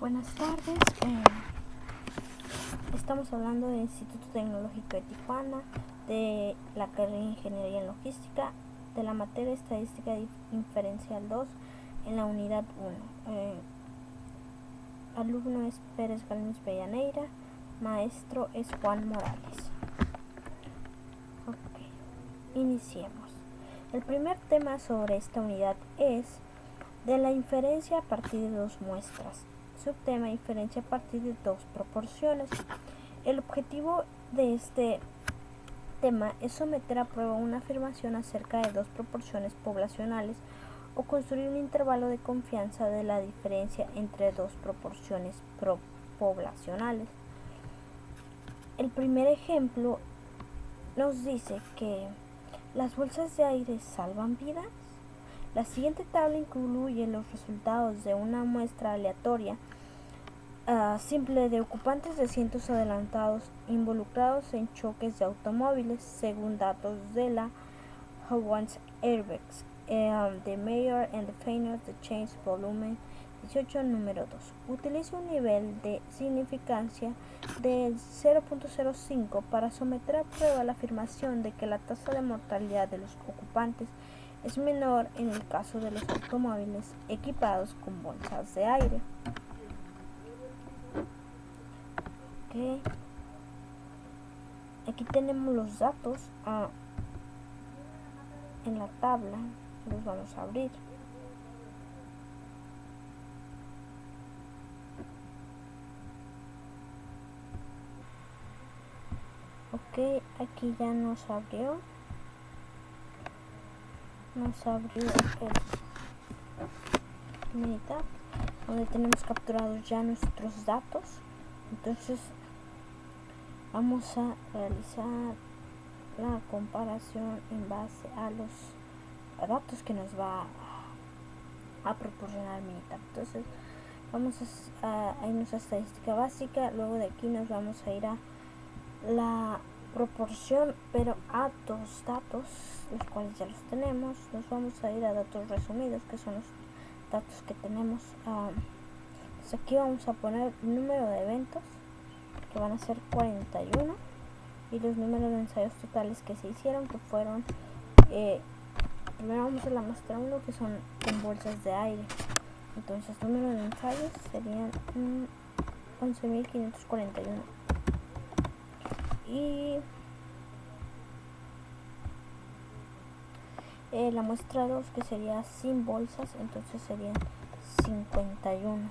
Buenas tardes, estamos hablando del Instituto Tecnológico de Tijuana, de la carrera de Ingeniería en Logística, de la materia Estadística Inferencial 2 en la unidad 1. Alumno es Pérez Galmez Bellaneira, maestro es Juan Morales. Iniciemos. El primer tema sobre esta unidad es de la inferencia a partir de dos muestras. Subtema: inferencia a partir de dos proporciones. El objetivo de este tema es someter a prueba una afirmación acerca de dos proporciones poblacionales o construir un intervalo de confianza de la diferencia entre dos proporciones poblacionales. El primer ejemplo nos dice que las bolsas de aire salvan vidas. La siguiente tabla incluye los resultados de una muestra aleatoria simple de ocupantes de asientos adelantados involucrados en choques de automóviles según datos de la Howard's Airbags, de Mayor and the Fainers de Change Volumen 18, número 2. Utiliza un nivel de significancia de 0.05 para someter a prueba la afirmación de que la tasa de mortalidad de los ocupantes es menor en el caso de los automóviles equipados con bolsas de aire. Aquí tenemos los datos en la tabla, los vamos a abrir. Aquí ya nos abrió el minitab donde tenemos capturados ya nuestros datos. Entonces vamos a realizar la comparación en base a los datos que nos va a proporcionar Minitab. Entonces vamos a irnos a estadística básica, luego de aquí nos vamos a ir a la proporción, pero a dos datos, los cuales ya los tenemos. Nos vamos a ir a datos resumidos, que son los datos que tenemos. Pues aquí vamos a poner el número de eventos, que van a ser 41, y los números de ensayos totales que se hicieron, que fueron primero vamos a la muestra 1, que son en bolsas de aire. Entonces el número de ensayos serían 11.541, y la muestra 2, que sería sin bolsas, entonces serían 51.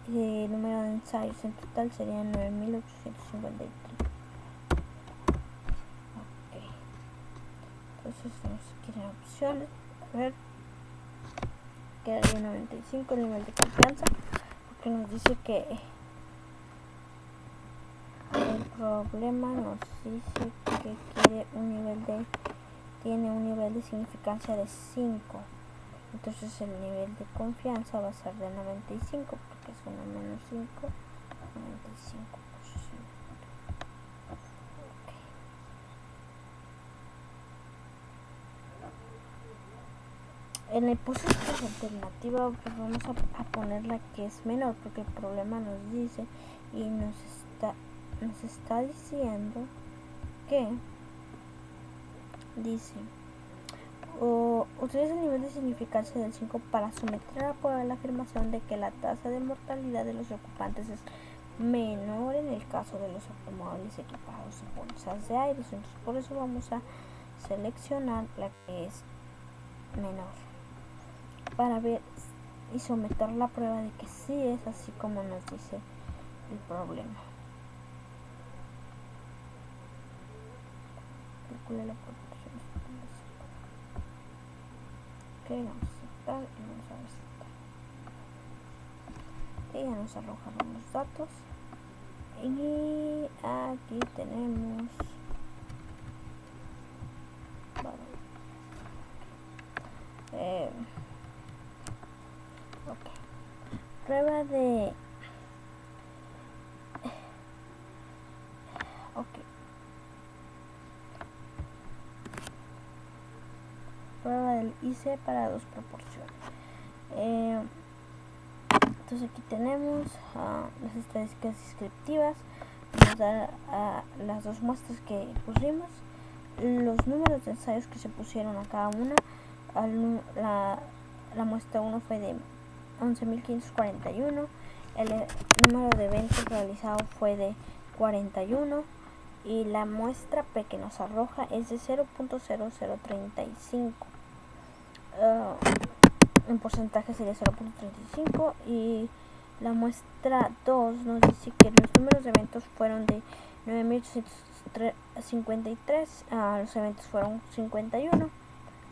Y el número de ensayos en total serían 9.853. Entonces vamos aquí en opciones, a ver, quedaría 95 el nivel de confianza, porque nos dice que el problema nos dice que tiene un nivel de significancia de 5. Entonces el nivel de confianza va a ser de 95, porque es 1 menos 5, 95%. En la hipótesis alternativa, pues vamos a poner la que es menor, porque el problema nos dice y nos está diciendo que dice utiliza el nivel de significancia del 5 para someter a prueba la afirmación de que la tasa de mortalidad de los ocupantes es menor en el caso de los automóviles equipados en bolsas de aire. Entonces por eso vamos a seleccionar la que es menor, para ver y someter la prueba de que sí es así como nos dice el problema. Calcule la proporción. Vamos a aceptar y vamos a resaltar. Y ya nos arrojaron los datos. Y aquí tenemos prueba de prueba del IC para dos proporciones. Entonces aquí tenemos las estadísticas descriptivas, nos da las dos muestras que pusimos, los números de ensayos que se pusieron a cada una. La muestra 1 fue de 11.541, el número de eventos realizados fue de 41 y la muestra P que nos arroja es de 0.0035. En porcentaje sería 0.35 y la muestra 2 nos dice que los números de eventos fueron de 9.853, los eventos fueron 51.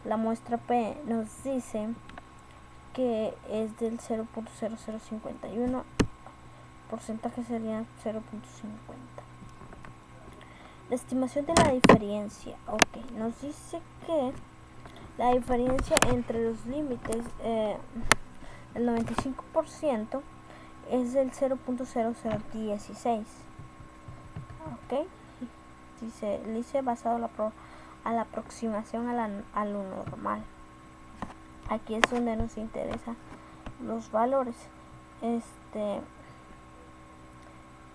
La muestra P nos dice que es del 0.0051, porcentaje sería 0.50. La estimación de la diferencia, nos dice que la diferencia entre los límites, el 95% es del 0.0016. Dice basado a la aproximación a lo normal. Aquí es donde nos interesa los valores.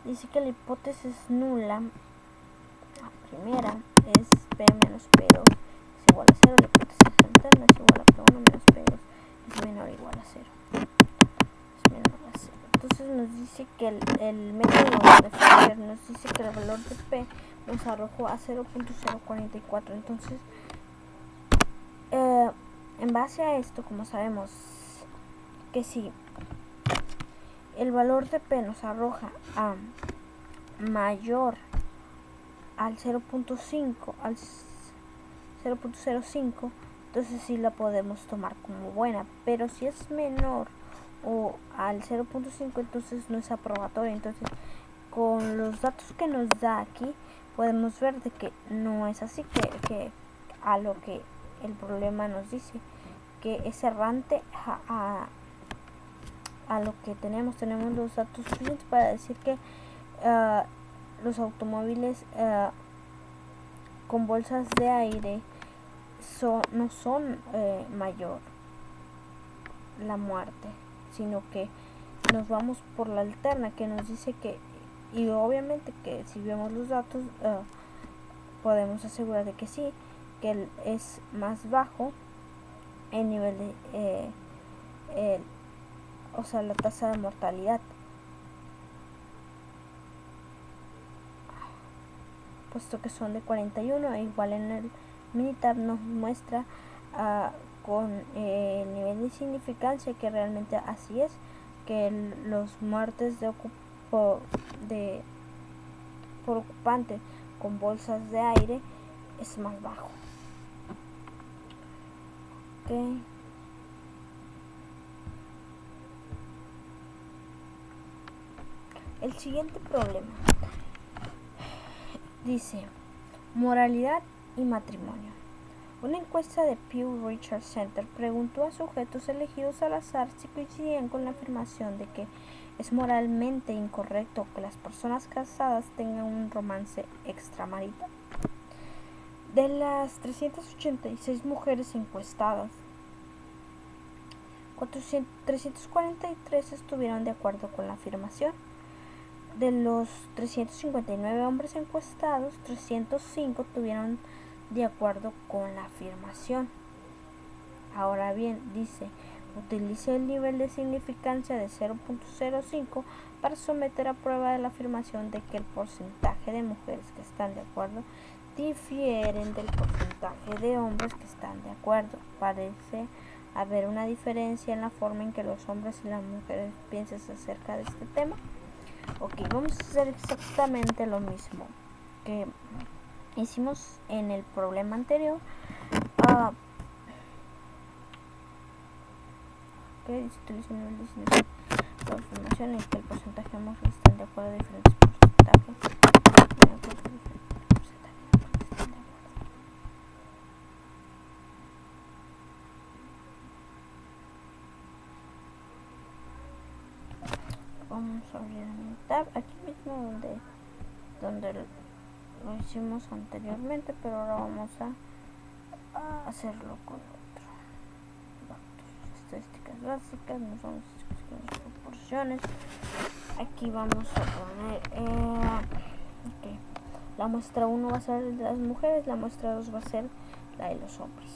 Dice que la hipótesis nula, la primera, es P menos P2 es igual a 0, la hipótesis alterna es igual a P1 menos P2 es menor o igual a 0. Entonces nos dice que el método de Fisher nos dice que el valor de P nos arrojó a 0.044. Entonces, en base a esto, como sabemos que si el valor de P nos arroja a mayor al 0.5, al 0.05, entonces sí la podemos tomar como buena, pero si es menor o al 0.5, entonces no es aprobatoria. Entonces, con los datos que nos da aquí, podemos ver de que no es así, que a lo que el problema nos dice, que es errante a lo que tenemos los datos suficientes para decir que los automóviles con bolsas de aire no son mayor la muerte, sino que nos vamos por la alterna, que nos dice que, y obviamente que si vemos los datos podemos asegurar de que sí, que es más bajo el nivel de la tasa de mortalidad, puesto que son de 41, e igual en el militar nos muestra con el nivel de significancia que realmente así es, que los muertes por ocupante con bolsas de aire es más bajo. El siguiente problema dice moralidad y matrimonio. Una encuesta de Pew Research Center preguntó a sujetos elegidos al azar si coincidían con la afirmación de que es moralmente incorrecto que las personas casadas tengan un romance extramarital. De las 386 mujeres encuestadas, 343 estuvieron de acuerdo con la afirmación. De los 359 hombres encuestados, 305 estuvieron de acuerdo con la afirmación. Ahora bien, dice, utilice el nivel de significancia de 0.05 para someter a prueba de la afirmación de que el porcentaje de mujeres que están de acuerdo difieren del porcentaje de hombres que están de acuerdo. Parece haber una diferencia en la forma en que los hombres y las mujeres piensan acerca de este tema. Vamos a hacer exactamente lo mismo que hicimos en el problema anterior. Utiliza el nivel de información en que el porcentaje de hombres están de acuerdo a diferentes porcentajes. Vamos a abrir un tab aquí mismo donde lo hicimos anteriormente, pero ahora vamos a hacerlo con otro. Estadísticas básicas, nos vamos a escribir las proporciones. Aquí vamos a poner okay. La muestra 1 va a ser de las mujeres, la muestra 2 va a ser la de los hombres.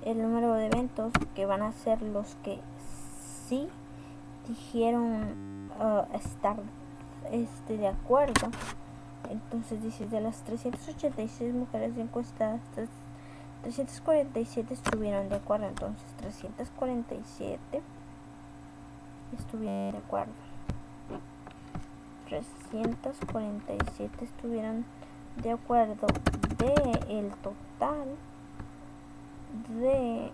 El número de eventos que van a ser los que sí dijeron estar de acuerdo. Entonces dice, de las 386 mujeres encuestadas, 347 estuvieron de acuerdo. Entonces 347 estuvieron de acuerdo. 347 estuvieron de acuerdo de el total de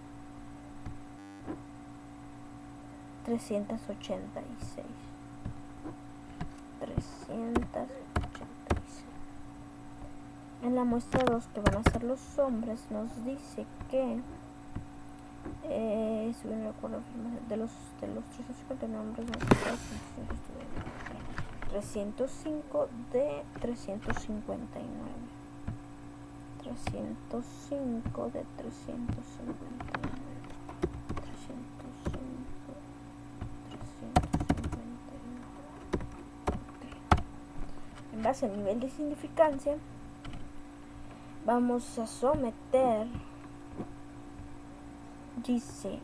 386. En la muestra 2, que van a ser los hombres, nos dice que estuvieron de acuerdo de los 350 hombres, 305 de 359. 305 de 359. 305. En base al nivel de significancia, vamos a someter, dice,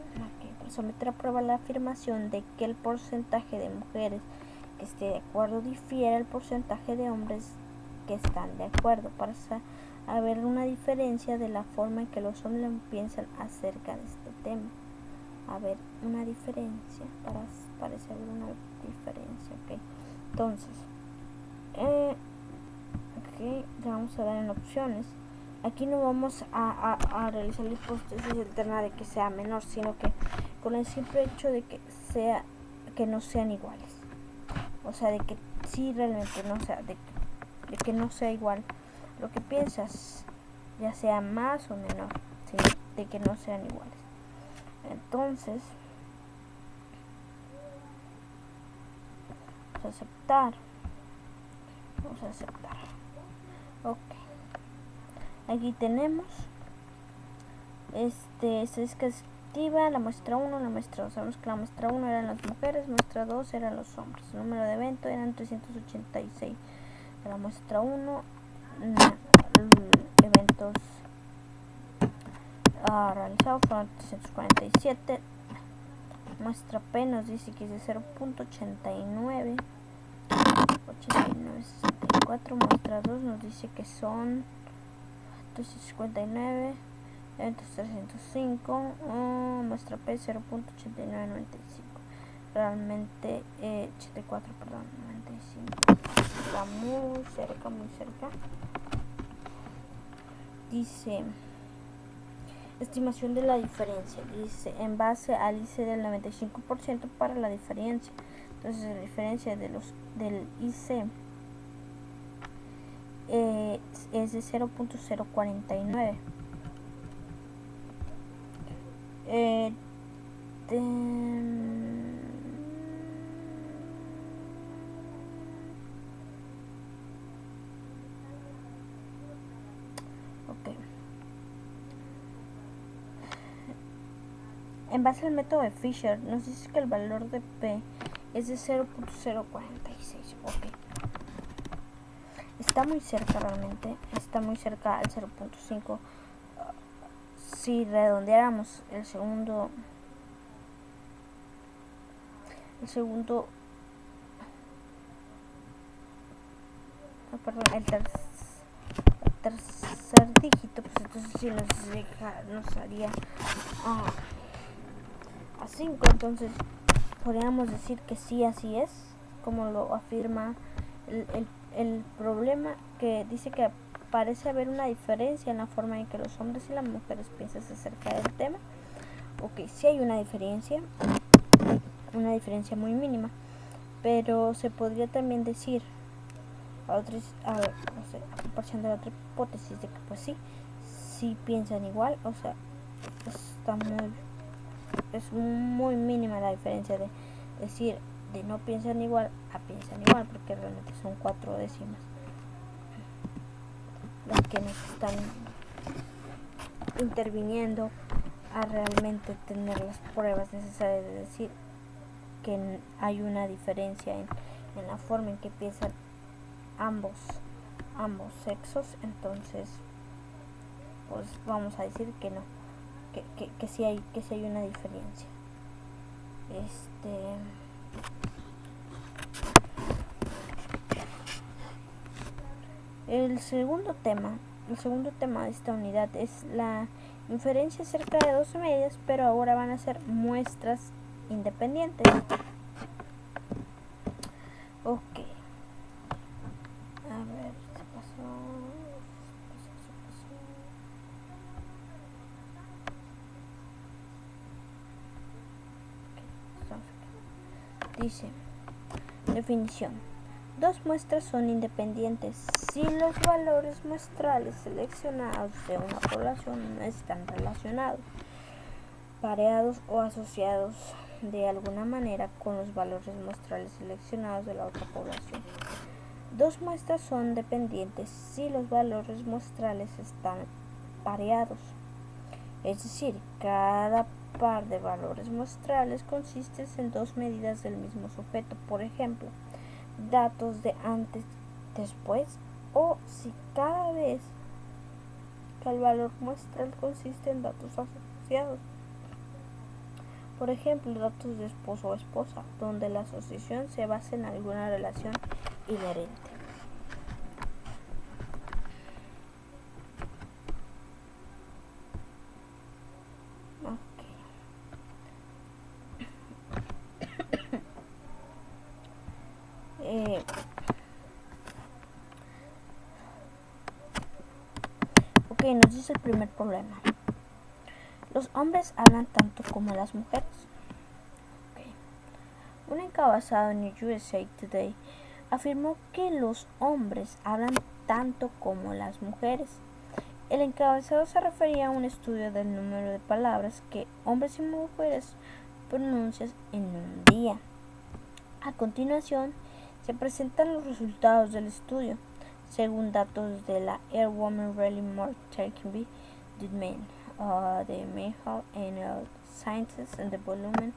someter a prueba la afirmación de que el porcentaje de mujeres que esté de acuerdo difiere al porcentaje de hombres que están de acuerdo, para haber una diferencia de la forma en que los hombres piensan acerca de este tema. Haber una diferencia, parece haber una diferencia, ok. Entonces, ya vamos a dar en opciones. Aquí no vamos a realizar la hipótesis alterna de que sea menor, sino que con el simple hecho de que no sean iguales. O sea, de que sí realmente no sea, de que no sea igual lo que piensas, ya sea más o menor, sino de que no sean iguales. Entonces, vamos a aceptar. Ok. Aquí tenemos estadística, la muestra 1, la muestra 2. Sabemos que la muestra 1 eran las mujeres, muestra 2 eran los hombres. El número de eventos eran 386. De la muestra 1, eventos realizados fueron 347. Muestra P nos dice que es de 0.89. 89.64. Muestra 2 nos dice que son 359, eventos 305, muestra P 0.8995. Realmente 84, perdón, 95. Está muy cerca. Dice, estimación de la diferencia. Dice, en base al IC del 95% para la diferencia. Entonces la diferencia del IC es de 0.049. En base al método de Fisher, nos dice que el valor de P es de 0.046. Ok. Está muy cerca realmente. Está muy cerca al 0.5. Si redondeáramos el segundo, el tercer dígito, pues entonces sí nos haría a 5. Entonces podríamos decir que sí, así es, como lo afirma el problema, que dice que parece haber una diferencia en la forma en que los hombres y las mujeres piensan acerca del tema. Ok, sí hay una diferencia muy mínima, pero se podría también decir a comparación de la otra hipótesis de que pues sí piensan igual. O sea, es muy mínima la diferencia de decir de no piensan igual a piensan igual, porque realmente son 4 décimas las que nos están interviniendo a realmente tener las pruebas necesarias de decir que hay una diferencia en la forma en que piensan ambos sexos, entonces pues vamos a decir que no, que sí hay una diferencia. El segundo tema de esta unidad es la inferencia acerca de dos medias, pero ahora van a ser muestras independientes. Ok. A ver, se pasó. Dice, definición. Dos muestras son independientes si los valores muestrales seleccionados de una población no están relacionados, pareados o asociados de alguna manera con los valores muestrales seleccionados de la otra población. Dos muestras son dependientes si los valores muestrales están pareados, es decir, cada par de valores muestrales consiste en dos medidas del mismo sujeto. Por ejemplo, datos de antes, después, o si cada vez que el valor muestral consiste en datos asociados. Por ejemplo, datos de esposo o esposa, donde la asociación se basa en alguna relación inherente. Ok, nos dice el primer problema. Los hombres hablan tanto como las mujeres. Okay. Un encabezado en New USA Today afirmó que los hombres hablan tanto como las mujeres. El encabezado se refería a un estudio del número de palabras que hombres y mujeres pronuncian en un día. A continuación, se presentan los resultados del estudio. Según datos de la Air Women Really More Talking Did Men, de Mental and Sciences en el volumen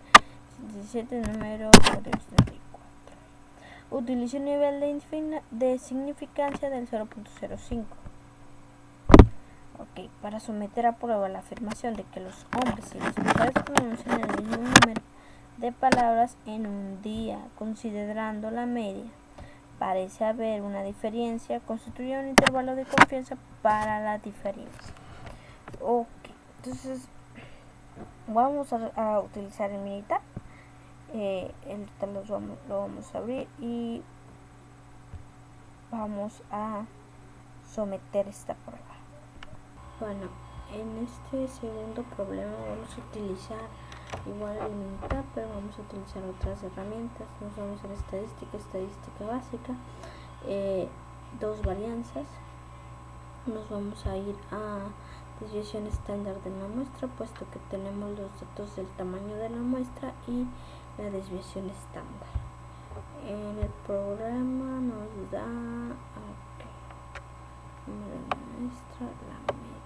17, número 434. Utiliza un nivel de significancia del 0.05. Ok, para someter a prueba la afirmación de que los hombres y las mujeres pronuncian el mismo número de palabras en un día, considerando la media, parece haber una diferencia, constituye un intervalo de confianza para la diferencia. Ok, entonces vamos a utilizar el Minitab. Lo vamos a abrir y vamos a someter esta prueba. Bueno, en este segundo problema vamos a utilizar igual el Minitab, pero vamos a utilizar otras herramientas. Nos vamos a hacer estadística básica, dos varianzas. Nos vamos a ir a desviación estándar de la muestra, puesto que tenemos los datos del tamaño de la muestra y la desviación estándar. En el programa nos da número de la muestra, la media.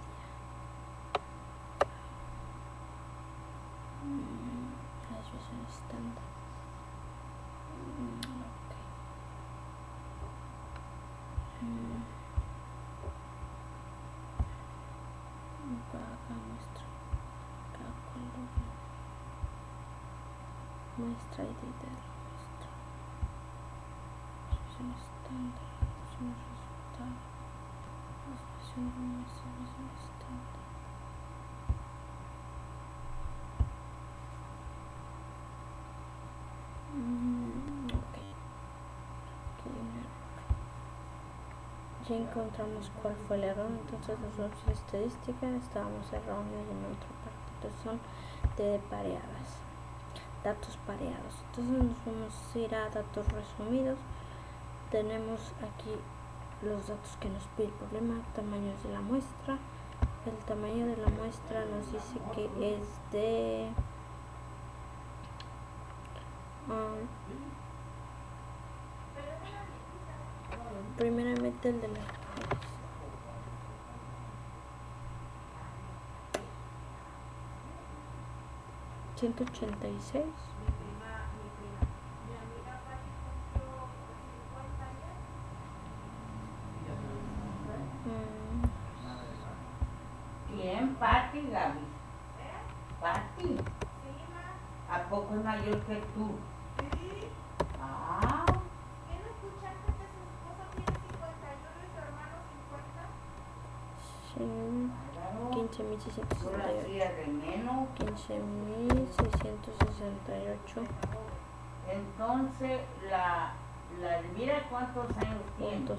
La desviación estándar. Muestra y de la muestra. Desviación estándar. Resultado. Desviación de muestra. Desviación estándar. Ya encontramos cuál fue el error, entonces nos vamos a estadística, estábamos erróneos en otra parte, entonces son de pareadas, datos pareados. Entonces nos vamos a ir a datos resumidos. Tenemos aquí los datos que nos pide el problema, tamaños de la muestra. El tamaño de la muestra nos dice que es de primeramente el de las mujeres. 186. ¿Quién? Pati, Gaby. Pati. ¿A poco es mayor que tú? Sí. Ah, ¿Qué no escuchaste que su esposa tiene 51 y su hermano 50? Sí, claro. Yo la hacía 15.668. de menos. 15.668. Entonces, la Elvira, ¿cuántos años tiene? .5.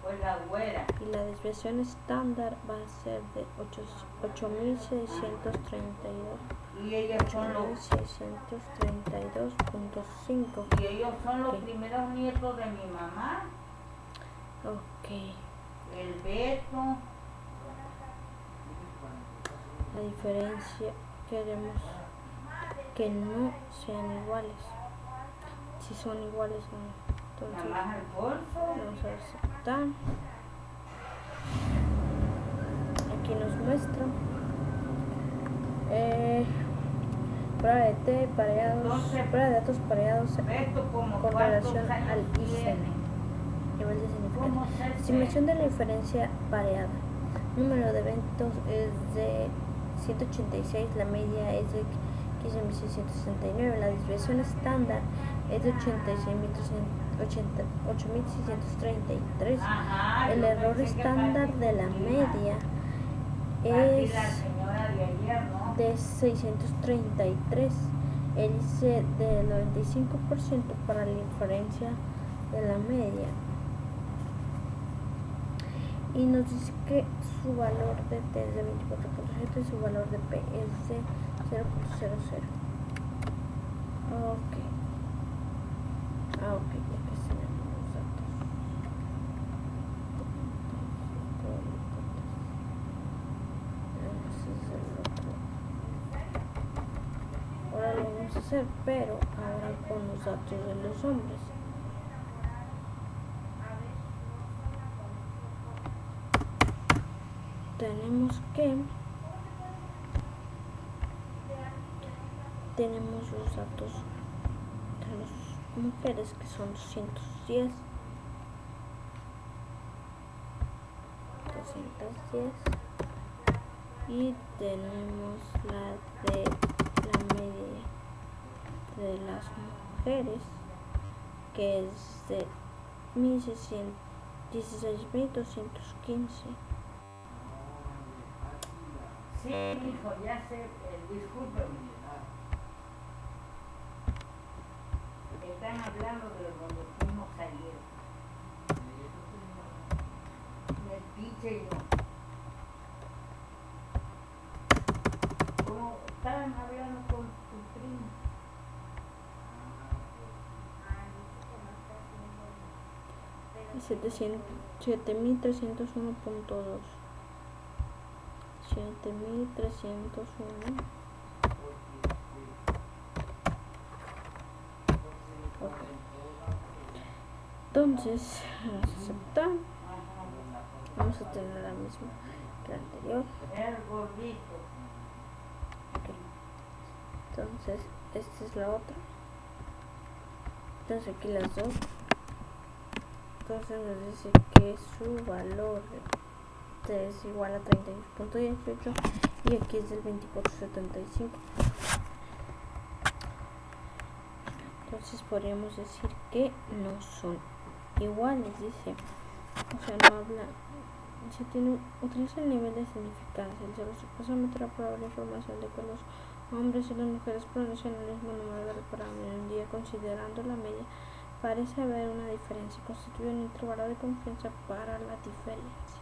Pues la güera. Y la desviación estándar va a ser de 8.632. Y ellos son los 8.632.5. Y ellos son los Ok. primeros nietos de mi mamá. Ok. El Beto. La diferencia queremos que no sean iguales. Si son iguales o no. Entonces Nada más Alfonso. vamos a aceptar. Aquí nos muestra prueba de T pareados, Entonces, prueba de datos pareados Beto como con relación cuántos años al ICN, tiene. nivel de significación. ¿Cómo se hace? Estimación de la diferencia pareada. Número de eventos es de 186, la media es de 15.669, la desviación estándar es de 8.633. Ajá, El yo error pensé que estándar Pati de la tenía. media Pati, es la señora de ayer, ¿no? de 633. El ICE del 95% para la inferencia de la media. Y nos dice que su valor de T es de 24.7 y su valor de P es de 0.00. Ok. Ok, ya que se ven los datos. Ese es el otro. Ahora lo vamos a hacer, pero ahora con los datos de los hombres. Tenemos los datos de las mujeres, que son 210 y tenemos la de la media de las mujeres, que es de 16.215. Sí, hijo, ya sé, discúlpeme. Están hablando de donde fuimos ayer. Metiche y yo. Como estaban hablando con tu prima. Y 7.301.2. 7.301. Okay. Entonces, vamos a aceptar. Vamos a tener la misma que la anterior. El gordito. Okay. Entonces, esta es la otra. Entonces aquí las dos. Entonces nos dice que su valor es igual a 32.18 y aquí es del 24.75. Entonces podríamos decir que no son iguales, dice. O sea, no habla. Se utiliza el nivel de significancia. El cerebro supuestamente la probable información de que los hombres y las mujeres pronuncian el mismo número de parámetros en un día, considerando la media. Parece haber una diferencia, constituye un intervalo de confianza para la diferencia.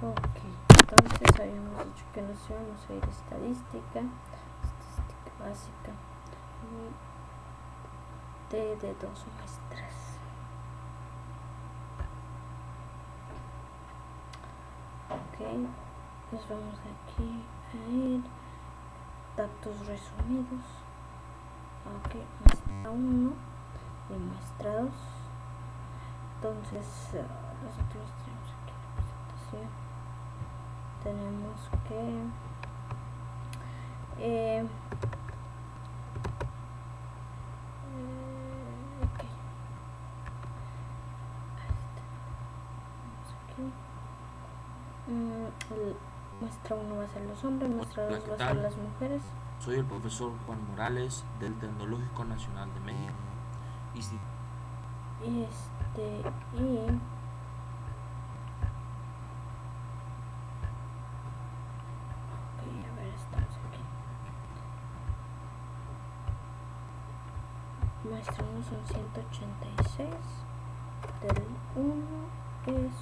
Ok, entonces habíamos dicho que nos íbamos a ir a estadística básica y de 2 muestras. Ok, pues vamos aquí a ir datos resumidos. Ok, muestra 1 y muestra 2. Entonces, nosotros tenemos aquí la presentación. Tenemos que ok. Muestra 1 va a ser los hombres, muestra 2 va a ser las mujeres. Soy el profesor Juan Morales del Tecnológico Nacional de México. A ver, estamos aquí. Muestra 1 son 186. Del 1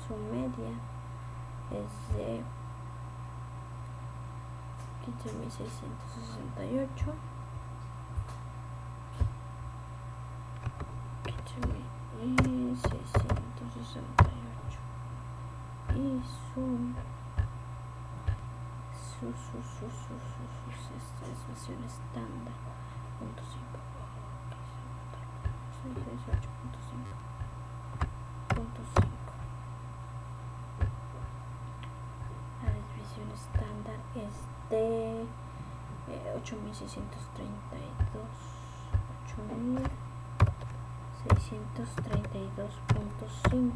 su media es de 15.668. 15.668 y su versión estándar .5. La desviación estándar es de 8.632.5.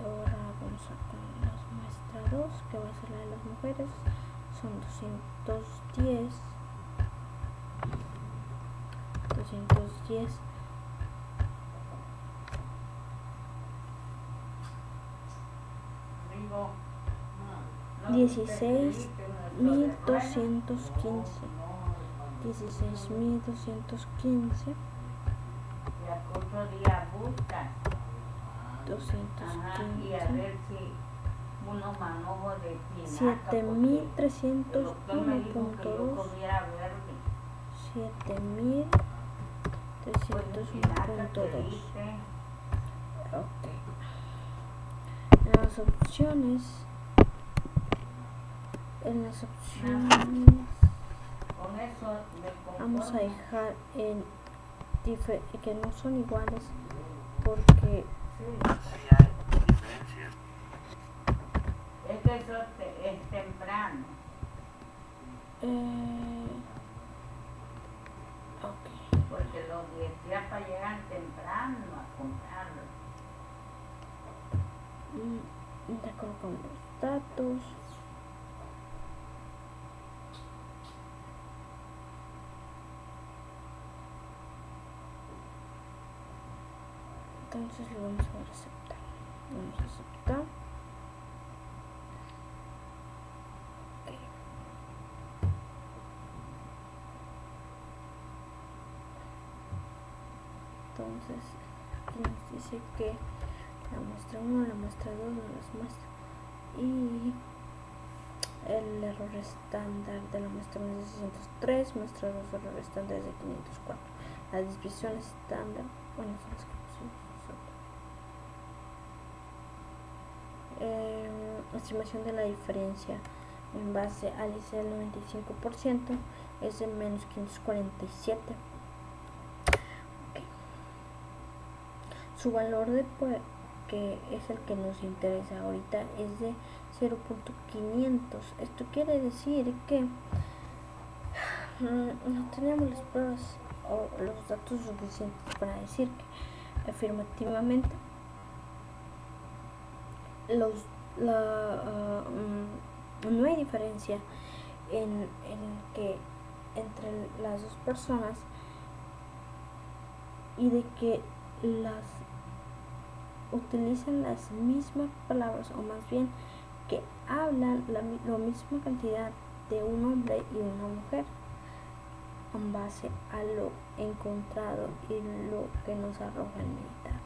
Ahora vamos a con las muestra 2, que va a ser la de las mujeres. Son 210. Digo, 16.215. 16.215. Y al otro día buscas. 215. Y a ver si unos manojos de espinaca. 7.301.2. 7.301.2. Ok. En las opciones vamos a dejar que no son iguales porque es que eso es temprano. Ok. Porque los días para llegar temprano a comprarlo. Ya colocamos los datos. Entonces lo vamos a aceptar. Vamos a aceptar. Okay. Entonces aquí nos dice que la muestra 1, la muestra 2 no las muestra. Y el error estándar de la muestra 1 es de 603, muestra 2 error estándar es de 504. La desviación estándar, bueno, son las que pusimos nosotros. Estimación de la diferencia en base al IC del 95% es de menos 547. Okay. Su valor de que es el que nos interesa ahorita es de 0.500. Esto quiere decir que no tenemos las pruebas o los datos suficientes para decir que afirmativamente no hay diferencia entre las dos personas y de que utilizan las mismas palabras, o más bien que hablan la misma cantidad de un hombre y una mujer en base a lo encontrado y lo que nos arroja el militar.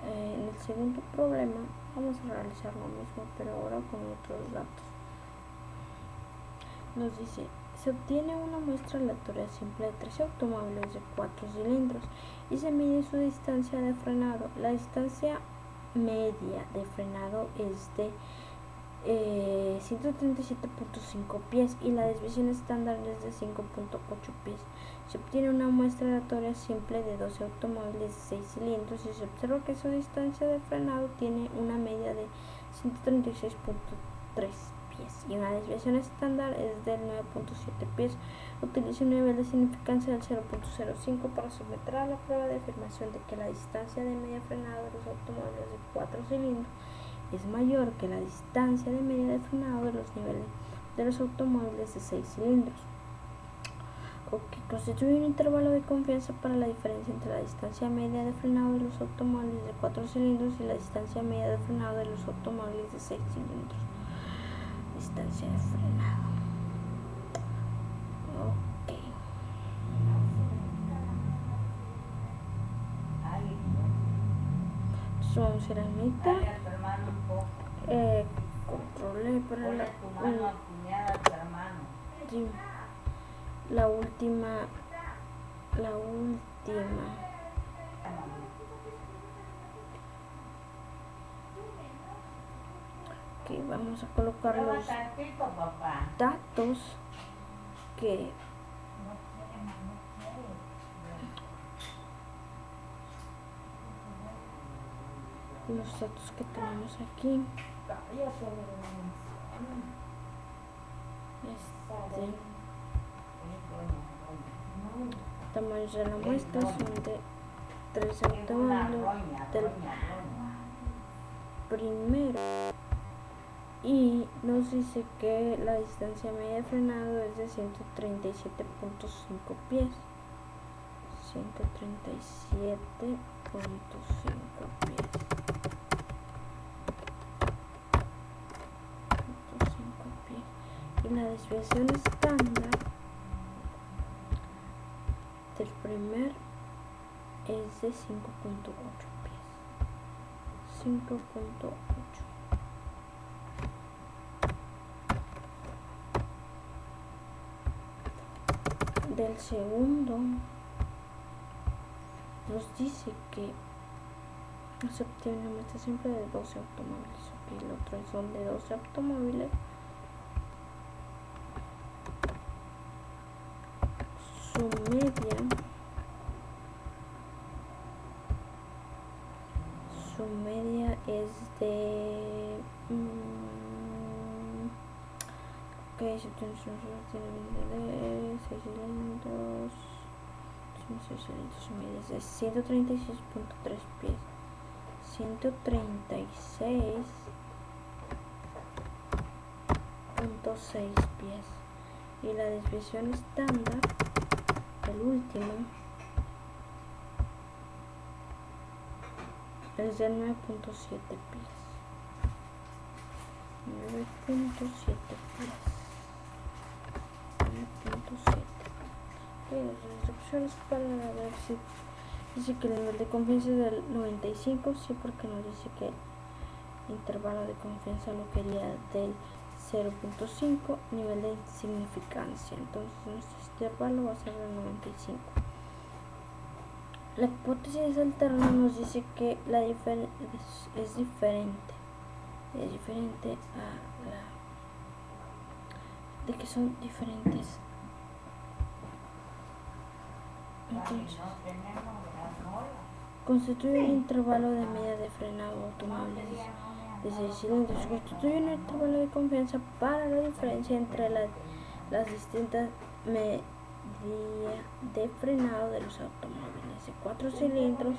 En el segundo problema vamos a realizar lo mismo, pero ahora con otros datos. Nos dice, se obtiene una muestra aleatoria simple de 3 automóviles de 4 cilindros y se mide su distancia de frenado. La distancia media de frenado es de 137.5 pies y la desviación estándar es de 5.8 pies. Se obtiene una muestra aleatoria simple de 12 automóviles de 6 cilindros y se observa que su distancia de frenado tiene una media de 136.3 pies y una desviación estándar es del 9.7 pies. Utiliza un nivel de significancia del 0.05 para someter a la prueba de afirmación de que la distancia de media frenado de los automóviles de 4 cilindros es mayor que la distancia de media de frenado de los niveles de los automóviles de 6 cilindros. Constituye un intervalo de confianza para la diferencia entre la distancia media de frenado de los automóviles de 4 cilindros y la distancia media de frenado de los automóviles de 6 cilindros. Distancia de frenado. Entonces vamos a ir a mitad. Dale a tu hermano un poco. Controlé para Ponle tu mano apuñada a tu hermano. sí, la última. Ok, vamos a colocar Prueba los tantito, papá. datos que tenemos aquí. Tamaños de la muestra son de 3 automóviles del primero y nos dice que la distancia media de frenado es de 137.5 pies. 137.5 pies. Y la desviación estándar del primer es de 5.8 pies. 5.8. Del segundo nos dice que se obtiene una muestra siempre de 12 automóviles. Ok, el otro son de 12 automóviles. Su media es de ok, si tienes de 6 cilindros, su media es de 136.3 pies. 136.6 pies y la desviación estándar, el último, es de 9.7 pies. 9.7 pies. 9.7. Las instrucciones para ver si dice que el nivel de confianza es del 95, sí, porque nos dice que el intervalo de confianza lo quería del 0.5, nivel de insignificancia, entonces nuestro intervalo va a ser del 95. La hipótesis alterna nos dice que la diferencia es diferente a la de que son diferentes. Entonces constituye un intervalo de media de frenado automóviles de 6 cilindros. Constituye un intervalo de confianza para la diferencia entre las distintas medidas de frenado de los automóviles de 4 cilindros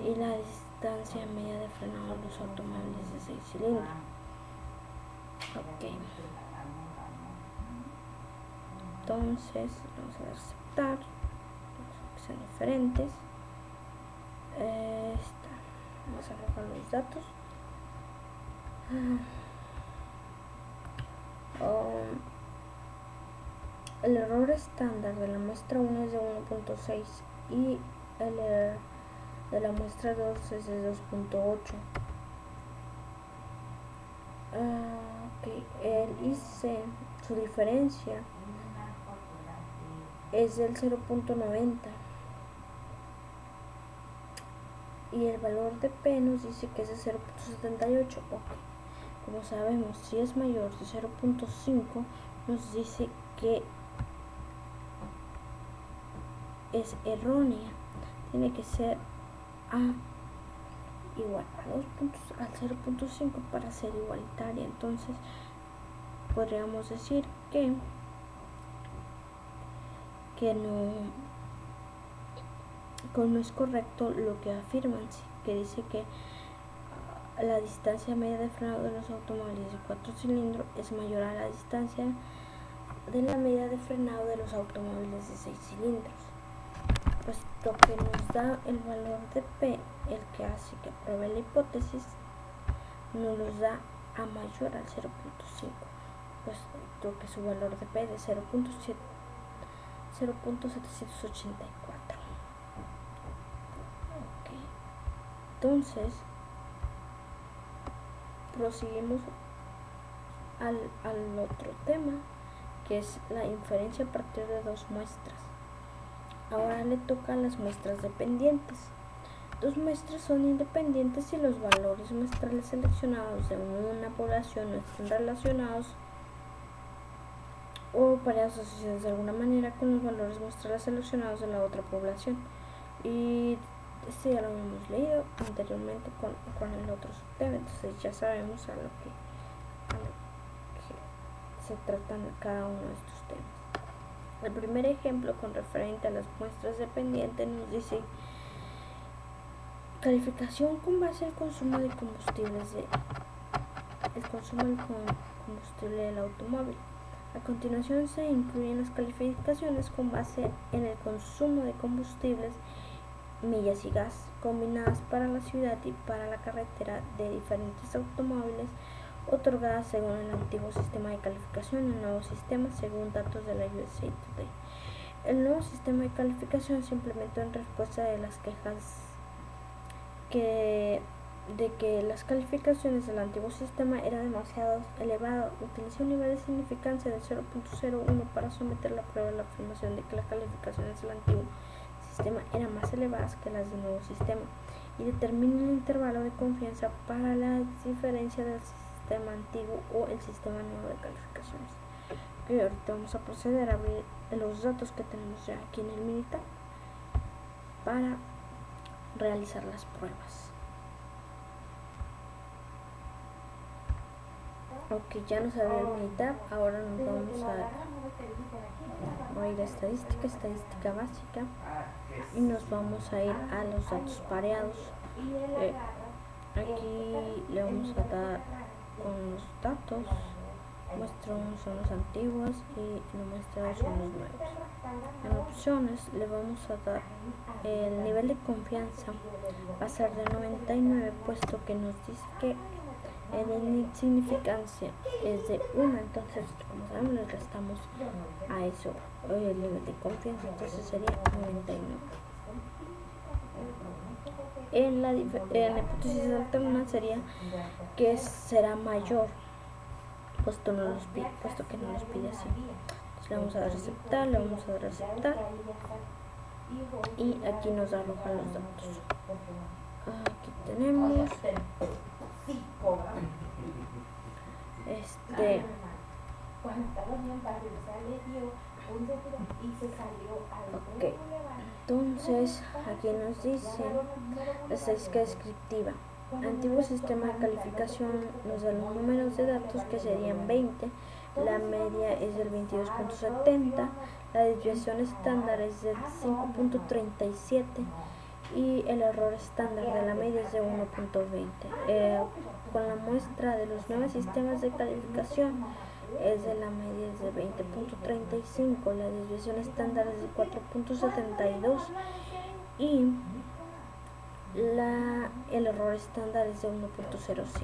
y la distancia media de frenado de los automóviles de 6 cilindros. Ok. Entonces vamos a aceptar que son diferentes. Vamos a arrojar los datos. El error estándar de la muestra 1 es de 1.6 y el error de la muestra 2 es de 2.8. El IC, su diferencia es del 0.90 y el valor de P nos dice que es de 0.78. Como sabemos, si es mayor de 0.5, nos dice que es errónea. Tiene que ser A igual a 2 puntos al 0.5 para ser igualitaria. Entonces podríamos decir que no es correcto lo que afirman, que dice que la distancia media de frenado de los automóviles de 4 cilindros es mayor a la distancia de la media de frenado de los automóviles de 6 cilindros. Puesto que nos da el valor de P, el que hace que pruebe la hipótesis, nos los da a mayor al 0.5, puesto que su valor de P es de 0.784. Okay. Entonces, proseguimos al otro tema, que es la inferencia a partir de dos muestras. Ahora le toca a las muestras dependientes. Dos muestras son independientes si los valores muestrales seleccionados de una población no están relacionados o parejas asociadas de alguna manera con los valores muestrales seleccionados de la otra población. Y este ya lo hemos leído anteriormente con el otro subtema, entonces ya sabemos a lo que se tratan cada uno de estos temas. El primer ejemplo con referente a las muestras dependientes nos dice calificación con base al consumo de combustibles del automóvil. A continuación se incluyen las calificaciones con base en el consumo de combustibles, millas y gas combinadas para la ciudad y para la carretera de diferentes automóviles, otorgadas según el antiguo sistema de calificación y el nuevo sistema según datos de la USA Today. El nuevo sistema de calificación se implementó en respuesta de las quejas de que las calificaciones del antiguo sistema eran demasiado elevadas. Utilizó un nivel de significancia de 0.01 para someter la prueba a la afirmación de que las calificaciones del antiguo sistema eran más elevadas que las del nuevo sistema y determina el intervalo de confianza para la diferencia del sistema antiguo o el sistema nuevo de calificaciones. Y ahorita vamos a proceder a abrir los datos que tenemos ya aquí en el Minitab para realizar las pruebas. Ok, ya nos abrió el Minitab. Ahora nos vamos a ir a estadística básica, y nos vamos a ir a los datos pareados. Aquí le vamos a dar con los datos. Muestra 1 son los antiguos y la muestra 2 son los nuevos. En opciones le vamos a dar el nivel de confianza, va a ser de 99, puesto que nos dice que el significancia es de 1, entonces como sabemos le restamos a eso el nivel de confianza, entonces sería 99. En la hipótesis alterna sería que será mayor, puesto que no los pide así. Entonces le vamos a dar aceptar, y aquí nos arrojan los datos. Aquí tenemos ok, entonces aquí nos dice la estadística descriptiva. Antiguo sistema de calificación nos da los números de datos que serían 20, la media es del 22.70, la desviación estándar es del 5.37 y el error estándar de la media es de 1.20. Con la muestra de los nuevos sistemas de calificación es de la media es de 20.35, la desviación estándar es de 4.72 y el error estándar es de 1.05.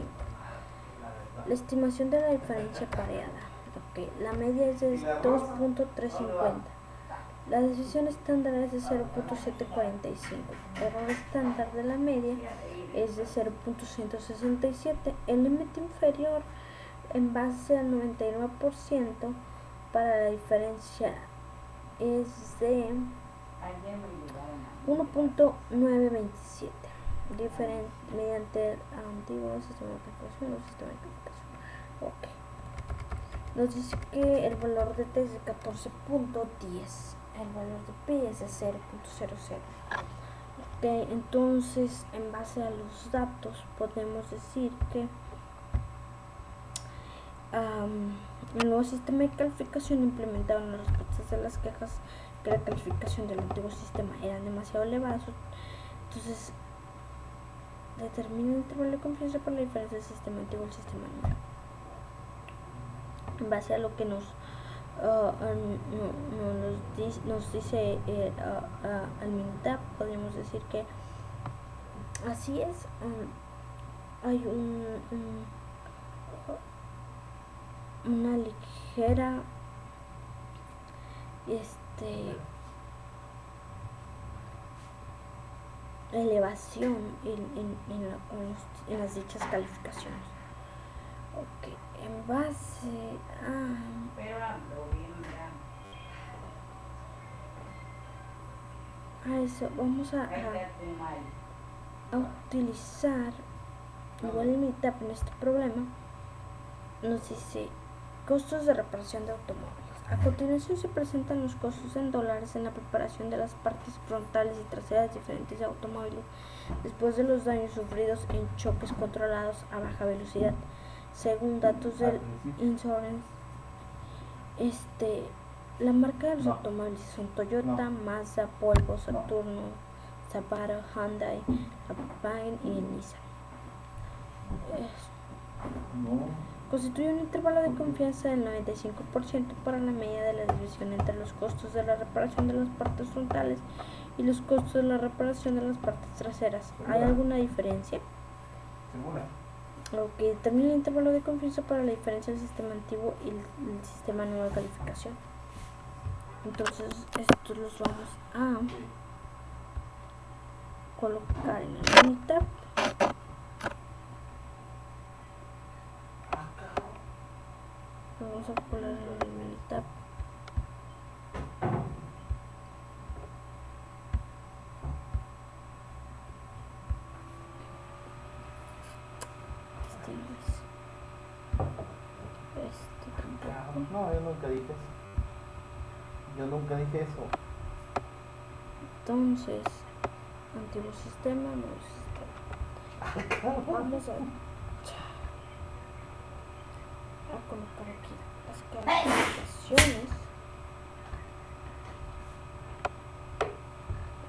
La estimación de la diferencia pareada. Okay. La media es de 2.350. La desviación estándar es de 0.745. El error estándar de la media es de 0.167. El límite inferior en base al 99% para la diferencia es de 1.927, mediante el antiguo sistema de calificación o sistema de calificación. Ok. Nos dice que el valor de t es de 14.10. El valor de pi es de 0.00. Ok, entonces en base a los datos podemos decir que el nuevo sistema de calificación implementado en las respuestas de las quejas que la calificación del antiguo sistema eran demasiado elevadas. Entonces determina el intervalo de confianza por la diferencia del sistema antiguo y el sistema nuevo. En base a lo que nos dice al Minitab, podemos decir que así es. Hay una ligera elevación en las dichas calificaciones. Ok, en base a eso vamos a utilizar igual el Minitab en este problema. Nos dice costos de reparación de automóviles. A continuación se presentan los costos en dólares en la preparación de las partes frontales y traseras de diferentes automóviles después de los daños sufridos en choques controlados a baja velocidad. Según datos del Insurance, la marca de los automóviles son Toyota, Mazda, Volvo, Saturno, Subaru, Hyundai, Alpine y Nissan. Constituye un intervalo de confianza del 95% para la medida de la desviación entre los costos de la reparación de las partes frontales y los costos de la reparación de las partes traseras. ¿Hay alguna diferencia? Lo que determina el intervalo de confianza para la diferencia del sistema antiguo y el sistema nuevo de calificación. Entonces estos los vamos a colocar en el Minitab. Vamos a poner en el Minitab. No, yo nunca dije eso. Yo nunca dije eso. Entonces, antiguo sistema, nuevo sistema. Vamos a colocar aquí las calificaciones.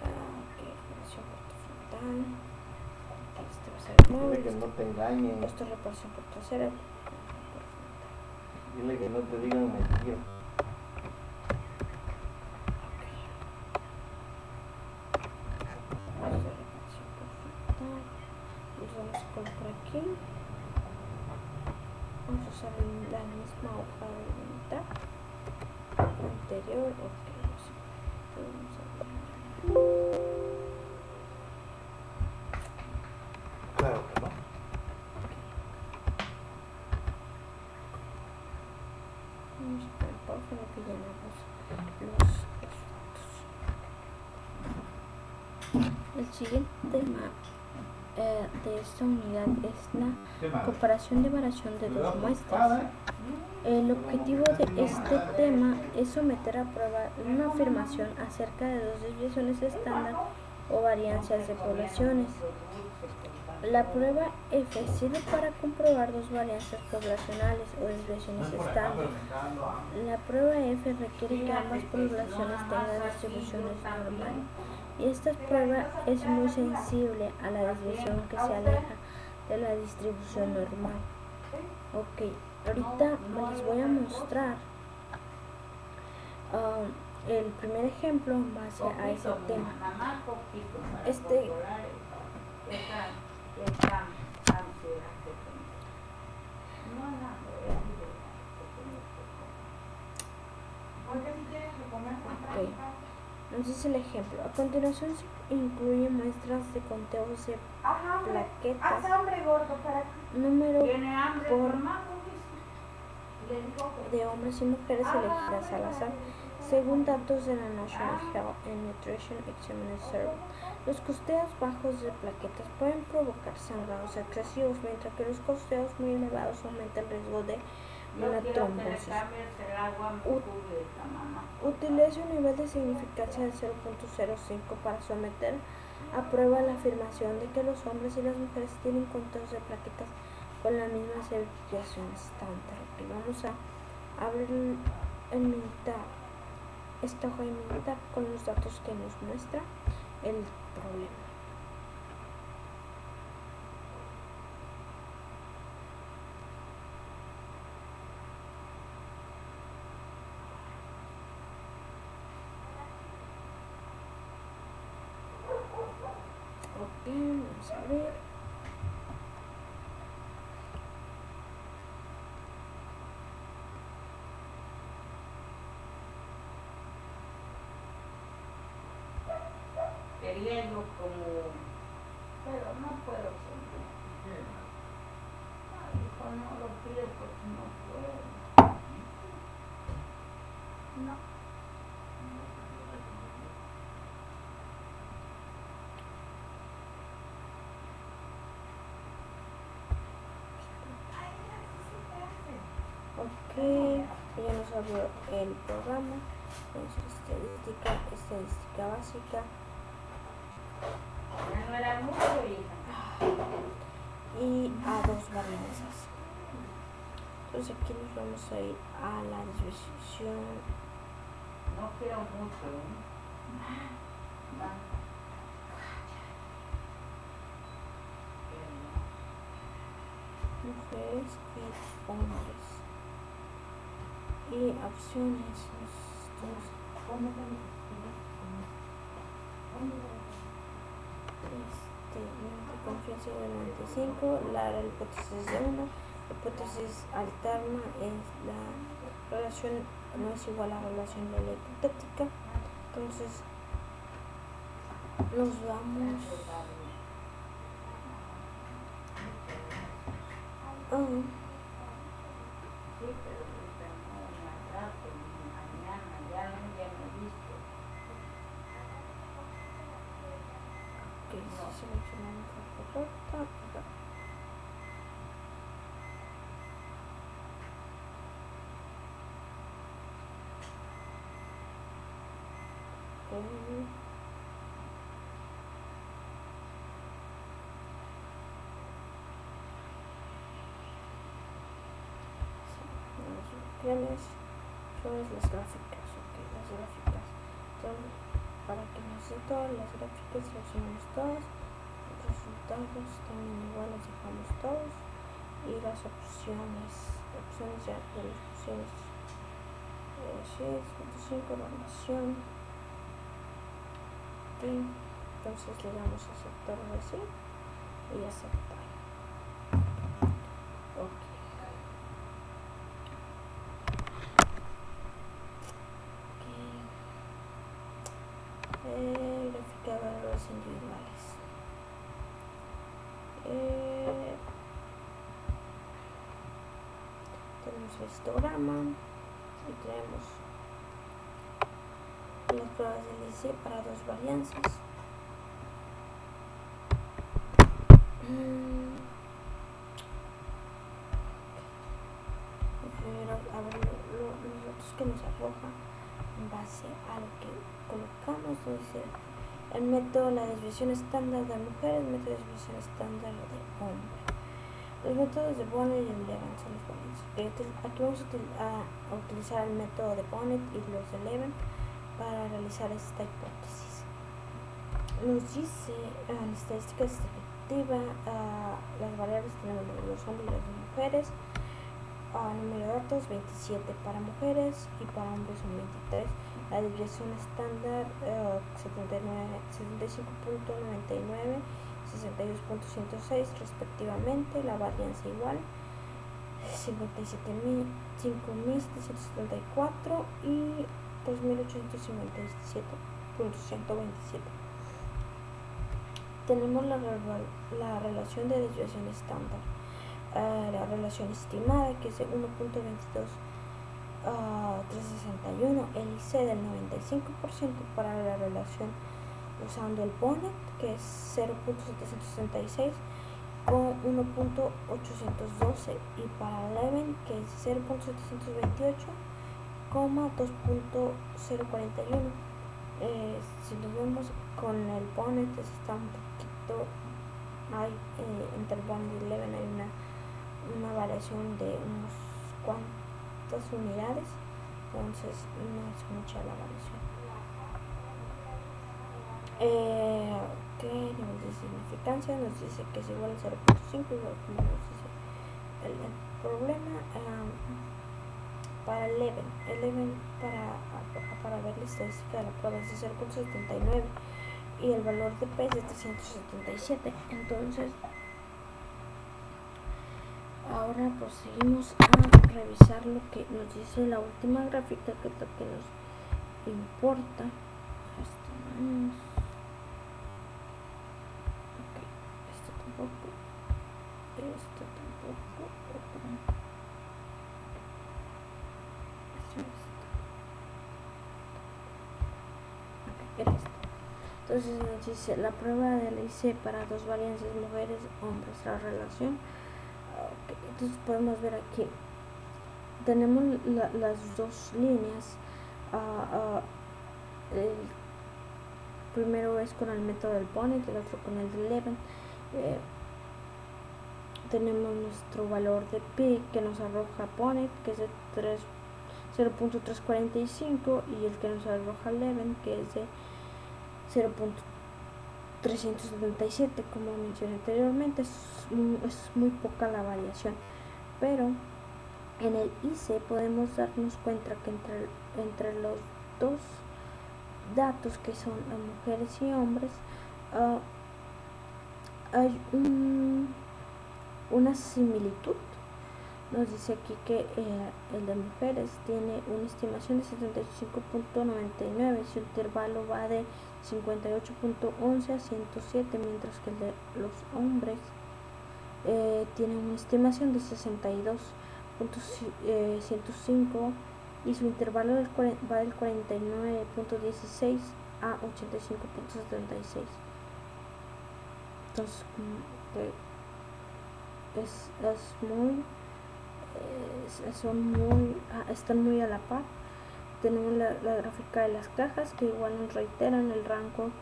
Reparación frontal. Este va a ser el nuevo. Dile que no te engañen. Esto es reparación por trasera. Dile que no te digan mentiras. Los vamos a colocar aquí. Vamos a usar la misma hoja de Minitab anterior. Ok, vamos a ver. Claro que no. Vamos a poner pausa en lo que llenamos los datos. El siguiente tema de esta unidad es la comparación de variación de dos muestras. El objetivo de este tema es someter a prueba una afirmación acerca de dos desviaciones estándar o variancias de poblaciones. La prueba F sirve para comprobar dos variancias poblacionales o desviaciones estándar. La prueba F requiere que ambas poblaciones tengan distribuciones normales, y esta prueba es muy sensible a la desviación que se aleja de la distribución normal. Ok, ahorita les voy a mostrar el primer ejemplo en base a ese tema. Ok, entonces el ejemplo. A continuación se incluye muestras de conteos de plaquetas, número por de hombres y mujeres elegidas al azar, Según datos de la National Health and Nutrition Examiner Survey, los costeos bajos de plaquetas pueden provocar sangrados excesivos, mientras que los costeos muy elevados aumentan el riesgo de una trombosis. Utilice un nivel de significancia de 0.05 para someter a prueba la afirmación de que los hombres y las mujeres tienen conteos de plaquetas con la misma desviación estándar. Y vamos a abrir el militar, esta hoja de militar con los datos que nos muestra el problema. Ok, vamos a ver. Quería yo como, pero no puedo seguir. Ay, hijo, no lo pido porque no puedo. No. Ok, ya nos abrió el programa. Entonces, estadística básica. Ya no era mucho, hija. Y a dos varianzas. Entonces aquí nos vamos a ir a la desviación. No quiero mucho, ¿eh? No. Mujeres y hombres. Y opciones. Confianza de 95, la hipótesis de 1, la hipótesis alterna es la relación no es igual a la relación de la hipotética. Entonces nos vamos a Sí, pero ahorita no, más rato, mañana, ya no he visto. que si seleccionamos la correcta. Opciones son las gráficas, las gráficas. Entonces, para que nos den todas las gráficas, seleccionamos todas, los resultados también igual los dejamos todos, y las opciones ya de las opciones 6.5 relación. Entonces le damos a aceptar así y aceptar. Ok. Gráfica de valores individuales. Tenemos el histograma y tenemos las pruebas del IC para dos varianzas. Primero a ver los datos que nos arroja en base a lo que colocamos. Dice el método, la desviación estándar de mujeres, el método de desviación estándar de hombres. Los métodos de Bonnet y Leven son los siguientes. Aquí vamos a utilizar el método de Bonnet y los de Leven para realizar esta hipótesis. Nos dice en estadística descriptiva las variables tenemos los hombres y las mujeres. Número de datos 27 para mujeres y para hombres son 23. La desviación estándar 75.99, 62.106 respectivamente. La varianza igual 5.774 y 2.857.127. Tenemos la relación de desviación estándar. La relación estimada, que es de 1.22 361, el IC del 95% para la relación usando el bonnet, que es 0.766 con 1.812, y para Eleven, que es 0.728, 2.041. Si lo vemos con el bonnet, está un poquito, entre el bonnet y Eleven hay una variación de unos cuantas unidades, entonces no es mucha la variación. ¿Qué nivel de significancia? Nos dice que es igual a 0.5, igual como nos dice el problema. Para Eleven para ver la estadística de la prueba es de 0.79 y el valor de P es de 377. Entonces ahora proseguimos a revisar lo que nos dice la última gráfica, que es lo que nos importa. Esto tampoco. Entonces nos dice la prueba del IC para dos varianzas mujeres hombres, la relación. Entonces podemos ver aquí tenemos las dos líneas. El primero es con el método del bonnet, el otro con el de Eleven. Tenemos nuestro valor de pi que nos arroja bonnet, que es de 0.345, y el que nos arroja Eleven, que es de 0.377. Como mencioné anteriormente, es muy poca la variación, pero en el IC podemos darnos cuenta que entre los dos datos, que son mujeres y hombres, hay una similitud. Nos dice aquí que el de mujeres tiene una estimación de 75.99, su intervalo va de 58.11 a 107, mientras que el de los hombres tiene una estimación de 62.105 y su intervalo va del 49.16 a 85.76. Entonces están muy a la par. Tenemos la gráfica de las cajas, que igual nos reiteran el rango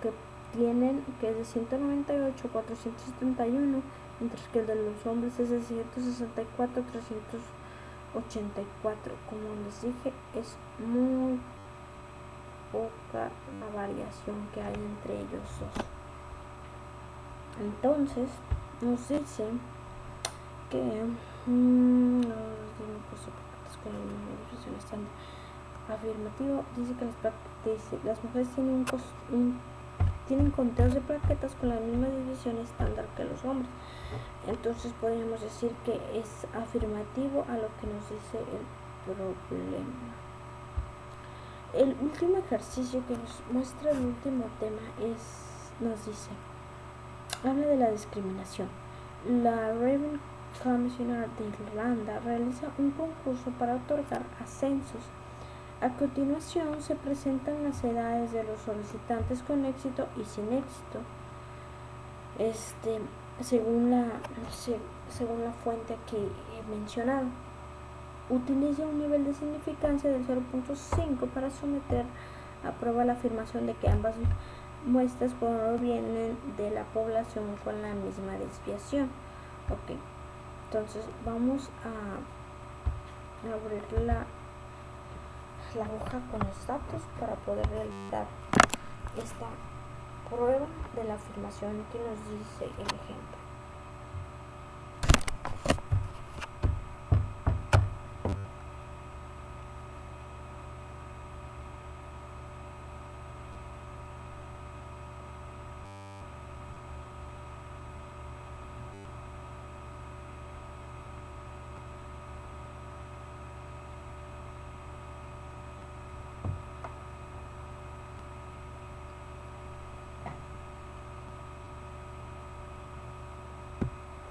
que tienen, que es de 198 a 471, mientras que el de los hombres es de 164 a 384. Como les dije, es muy poca la variación que hay entre ellos dos. Entonces nos dice que afirmativo, dice que las mujeres tienen conteos de plaquetas con la misma división estándar que los hombres. Entonces podríamos decir que es afirmativo a lo que nos dice el problema. El último ejercicio que nos muestra el último tema nos dice, habla de la discriminación. La Raven Commissioner de Irlanda realiza un concurso para otorgar ascensos. A continuación se presentan las edades de los solicitantes con éxito y sin éxito, según la fuente aquí mencionada. Utiliza un nivel de significancia del 0.5 para someter a prueba la afirmación de que ambas muestras provienen de la población con la misma desviación. Ok, entonces vamos a abrir la hoja con los datos para poder realizar esta prueba de la afirmación que nos dice el ejemplo.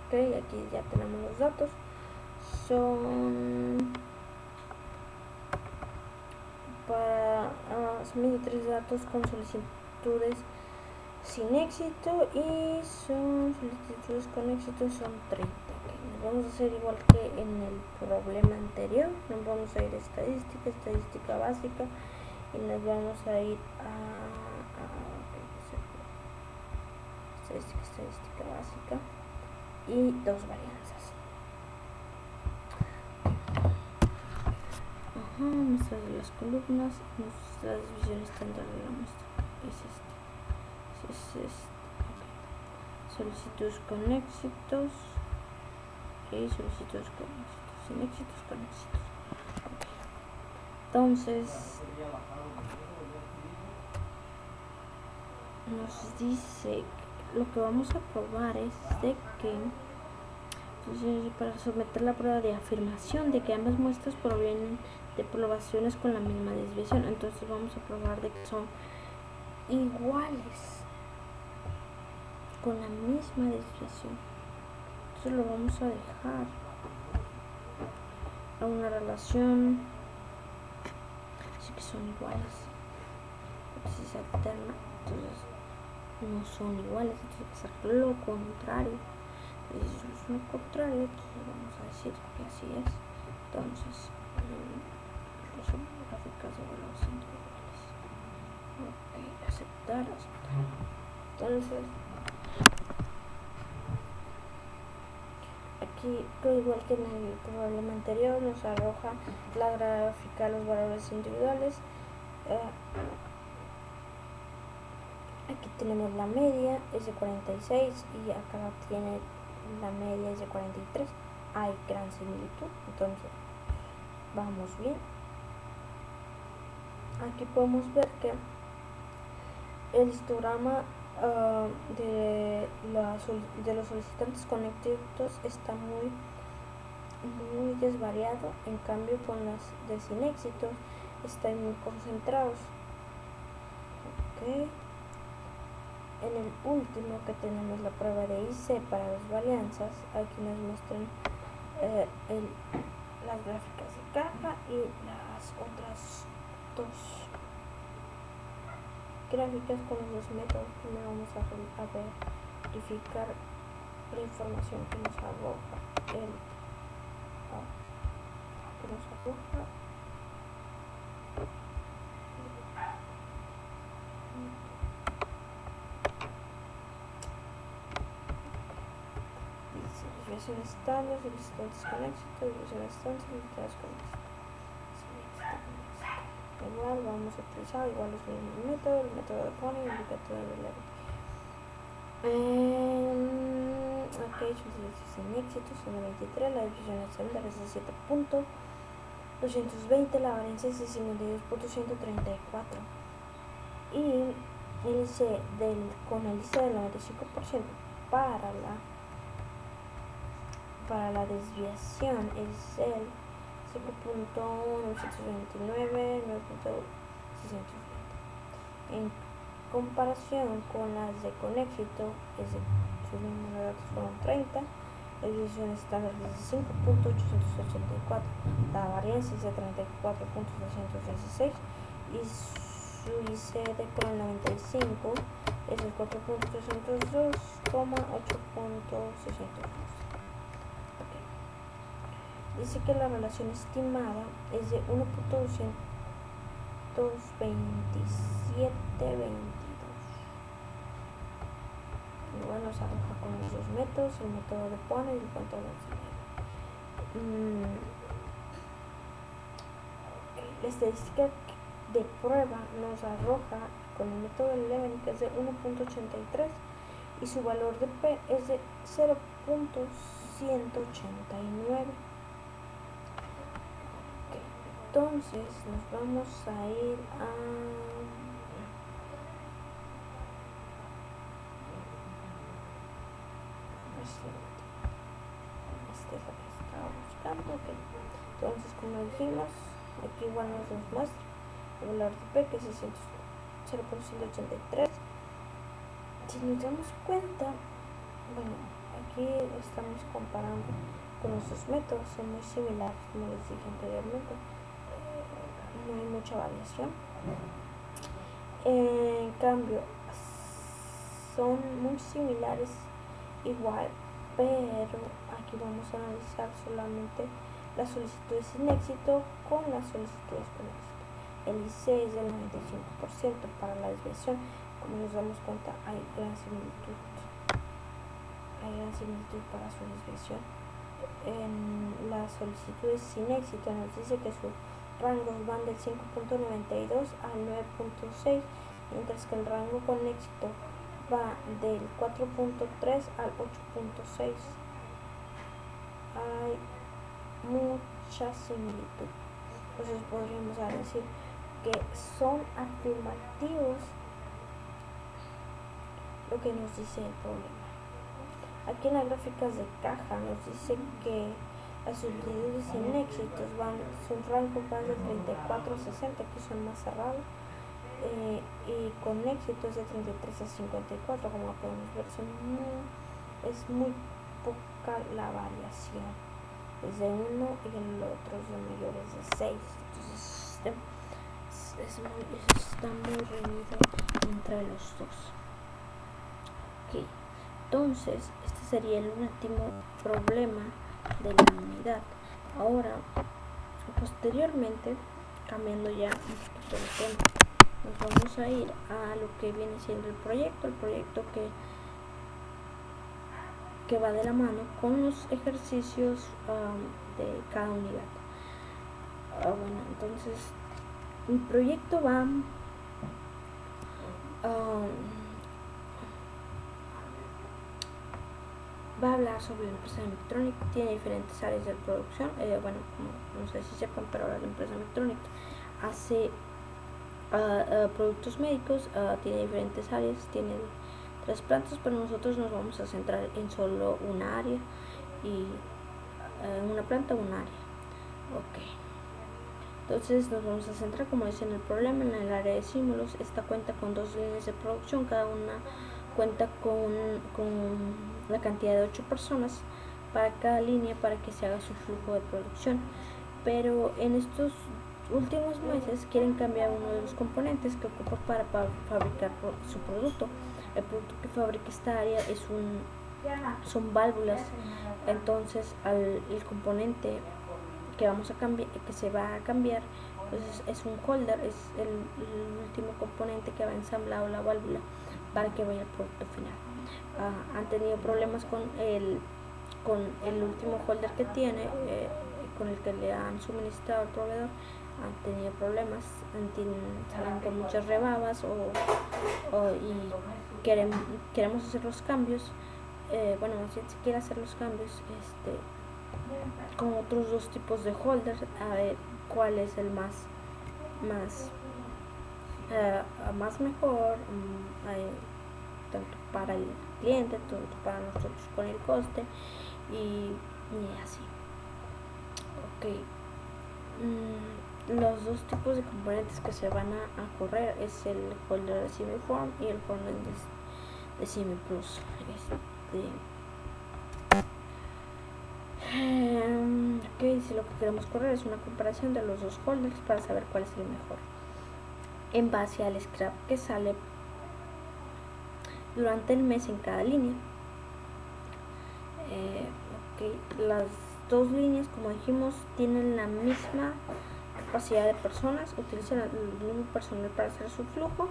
Ok, aquí ya tenemos los datos. Son asumiendo 3 datos con solicitudes sin éxito y son solicitudes con éxito son 30. Nos vamos a hacer igual que en el problema anterior, nos vamos a ir a estadística básica y nos vamos a ir a estadística básica y dos varianzas. Muestras de las columnas, nuestra división estándar de la muestra es solicitudes con éxitos y solicitudes con éxitos, sin éxitos, con éxitos. Entonces nos dice lo que vamos a probar es de que para someter la prueba de afirmación de que ambas muestras provienen de poblaciones con la misma desviación, entonces vamos a probar de que son iguales con la misma desviación. Entonces lo vamos a dejar a una relación así que son iguales, si se alterna, entonces no son iguales, entonces hay que hacer lo contrario. Y si es lo contrario, entonces vamos a decir que así es. Entonces las gráficas de valores individuales. Ok, aceptar. Entonces aquí, igual que en el problema anterior, nos arroja la gráfica los valores individuales. Aquí tenemos la media, es de 46 y acá tiene la media es de 43. Hay gran similitud, entonces vamos bien. Aquí podemos ver que el histograma de los solicitantes con éxitos está muy desvariado, en cambio con las de sin éxitos están muy concentrados. Okay. En el último que tenemos la prueba de IC para las varianzas, aquí nos muestran las gráficas de caja y las otras dos gráficas con los dos métodos. Primero vamos a verificar la información que nos arroja división estándar, solicitantes con éxito, división estándar, solicitantes con éxito. Igual vamos a utilizar igual los mismos métodos, el método de Pony y el método de Levy. Ok, solicitantes sin éxito, 123, la división estándar es de 7.220, la varianza es de 52.134 y el IC con el IC del 95% para la desviación es el 5.929, 9.620. En comparación con las de con éxito, sus números de datos fueron 30, la desviación estándar es de 5.884, la varianza es de 34.216 y su IC con el 95 es el 4.302, 8.602. Dice que la relación estimada es de 1.22722. Igual nos arroja con los dos métodos, el método de Pone y el método de la estadística de prueba nos arroja con el método de Levin, que es de 1.83 y su valor de P es de 0.189. Entonces nos vamos a ir a esta es la que estaba buscando. Okay. Entonces, como dijimos, aquí igual nos muestra el valor de P, que es 0.183. Si nos damos cuenta, bueno, aquí estamos comparando con nuestros métodos, son muy similares, como les dije anteriormente. No hay mucha variación. En cambio, son muy similares igual, pero aquí vamos a analizar solamente las solicitudes sin éxito con las solicitudes con éxito. El IC es del 95% para la desviación. Como nos damos cuenta, hay gran similitud para su desviación. En las solicitudes sin éxito nos dice que sus rangos van del 5.92 al 9.6, mientras que el rango con éxito va del 4.3 al 8.6. Hay mucha similitud. Entonces podríamos decir que son afirmativos lo que nos dice el problema. Aquí en las gráficas de caja nos dice que las solicitudes sin éxitos su rango va de 34 a 60, que son más cerrados, y con éxitos de 33 a 54, como podemos ver, es muy poca la variación. Es de uno y el otro es de mayores de 6. Entonces está muy reñido entre los dos. Okay. Entonces este sería el último problema de la unidad. Ahora, posteriormente, cambiando ya un poquito de tema, nos vamos a ir a lo que viene siendo el proyecto que va de la mano con los ejercicios de cada unidad. Bueno, entonces mi proyecto va a hablar sobre la empresa Mectronic. Tiene diferentes áreas de producción. Bueno, no sé si sepan, pero la empresa Mectronic hace productos médicos, tiene diferentes áreas, tiene 3 plantas, pero nosotros nos vamos a centrar en solo una área, y una planta, un área. Ok, entonces nos vamos a centrar, como dice en el problema, en el área de símbolos. Esta cuenta con 2 líneas de producción, cada una cuenta con la cantidad de 8 personas para cada línea para que se haga su flujo de producción, pero en estos últimos meses quieren cambiar uno de los componentes que ocupa para fabricar su producto. El producto que fabrica esta área son válvulas. Entonces el componente que vamos a cambiar, que se va a cambiar, pues es un holder, es el último componente que va ensamblado la válvula para que vaya al producto final. Han tenido problemas con el último holder que tiene, con el que le han suministrado al proveedor. Han tenido problemas, salen con muchas rebabas y queremos hacer los cambios. Bueno, si se quiere hacer los cambios con otros 2 tipos de holders, a ver cuál es el más mejor, tanto para el cliente, tanto para nosotros con el coste, y así. Ok, los 2 tipos de componentes que se van a correr es el holder de Simiform y el holder de SimiPlus. Ok, si lo que queremos correr es una comparación de los 2 holders para saber cuál es el mejor en base al scrap que sale durante el mes en cada línea. Las 2 líneas, como dijimos, tienen la misma capacidad de personas, utilizan el mismo personal para hacer su flujo.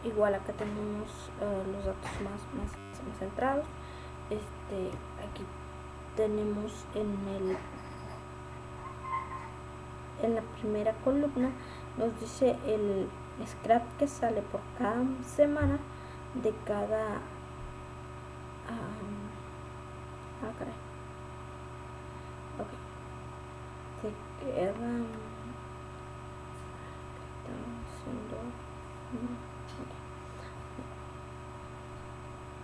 Igual acá tenemos los datos más centrados. Aquí tenemos en la primera columna nos dice el scrap que sale por cada semana de cada se quedan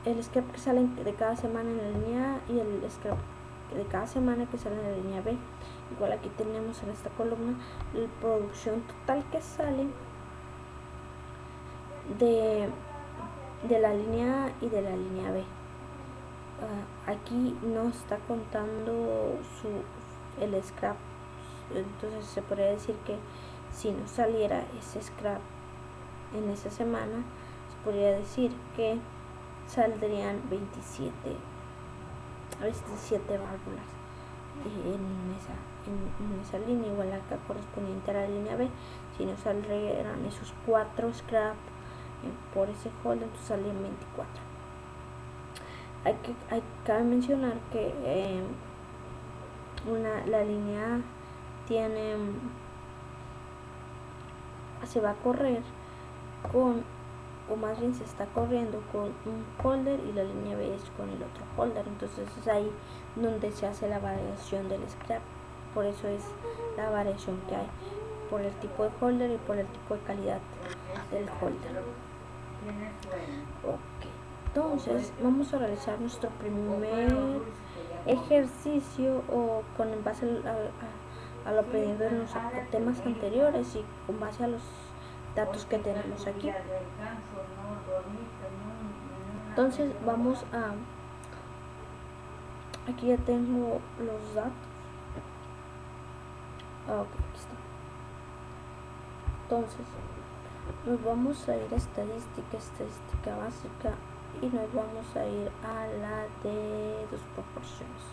el scrap que sale de cada semana en la línea A y el scrap de cada semana que sale en la línea B. Igual aquí tenemos en esta columna la producción total que sale de la línea A y de la línea B. Aquí no está contando el scrap, entonces se podría decir que si no saliera ese scrap en esa semana, se podría decir que saldrían 27 válvulas en esa línea, igual acá correspondiente a la línea B. Si no saldrían esos 4 scrap por ese holder, entonces saldrían 24. Cabe mencionar que la línea A se va a correr o más bien se está corriendo con un holder, y la línea B es con el otro holder. Entonces es ahí donde se hace la variación del scrap. Por eso es la variación que hay, por el tipo de holder y por el tipo de calidad del holder. Ok, entonces vamos a realizar nuestro primer ejercicio con base a lo aprendido en los temas anteriores y con base a los datos que tenemos aquí. Entonces vamos aquí ya tengo los datos. Ok, aquí está. Entonces nos vamos a ir a estadística básica, y nos vamos a ir a la de 2 proporciones.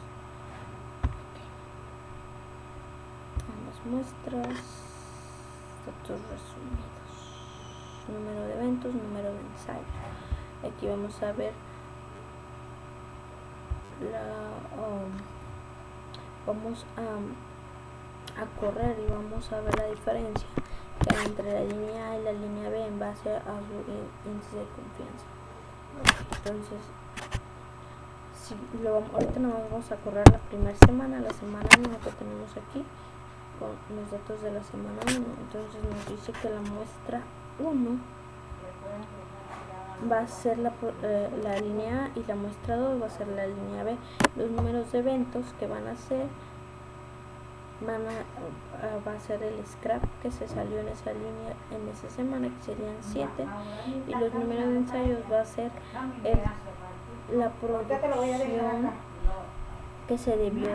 Ambas muestras, datos resumidos, número de eventos, número de ensayos. Aquí vamos a ver vamos a correr y vamos a ver la diferencia que hay entre la línea A y la línea B en base a su índice de confianza. Entonces, ahorita nos vamos a correr la primera semana, la semana 1 que tenemos aquí, con los datos de la semana 1. Entonces nos dice que la muestra 1 va a ser la línea A y la muestra 2 va a ser la línea B. Los números de eventos que van a ser va a ser el scrap que se salió en esa línea en esa semana, que serían 7, y los números de ensayos va a ser la producción que se debió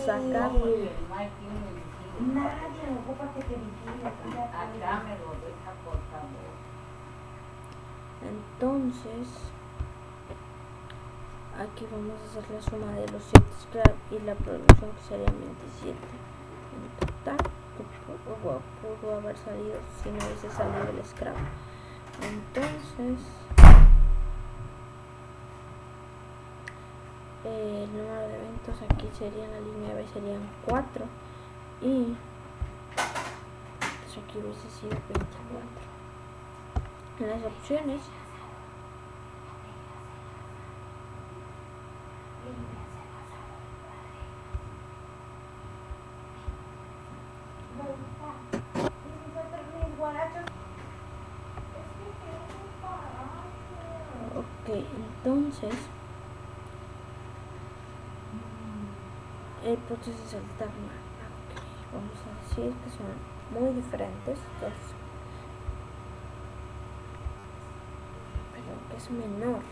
sacar. Entonces aquí vamos a hacer la suma de los 7 scrap y la producción, que sería 27 en total, que pudo haber salido si no hubiese salido el scrap. Entonces el número de eventos aquí sería en la línea B, serían 4, y pues aquí hubiese sido 24. En las opciones entonces el proceso es alternado. Vamos a decir que son muy diferentes, entonces, pero que es menor.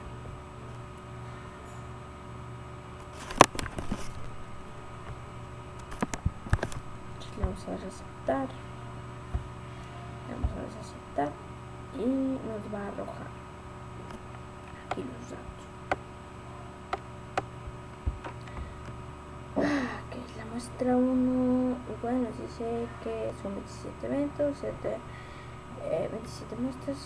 Entonces, le vamos a resaltar, y nos va a arrojar aquí los datos. La muestra 1, bueno, nos dice que son 27 eventos, 27 muestras,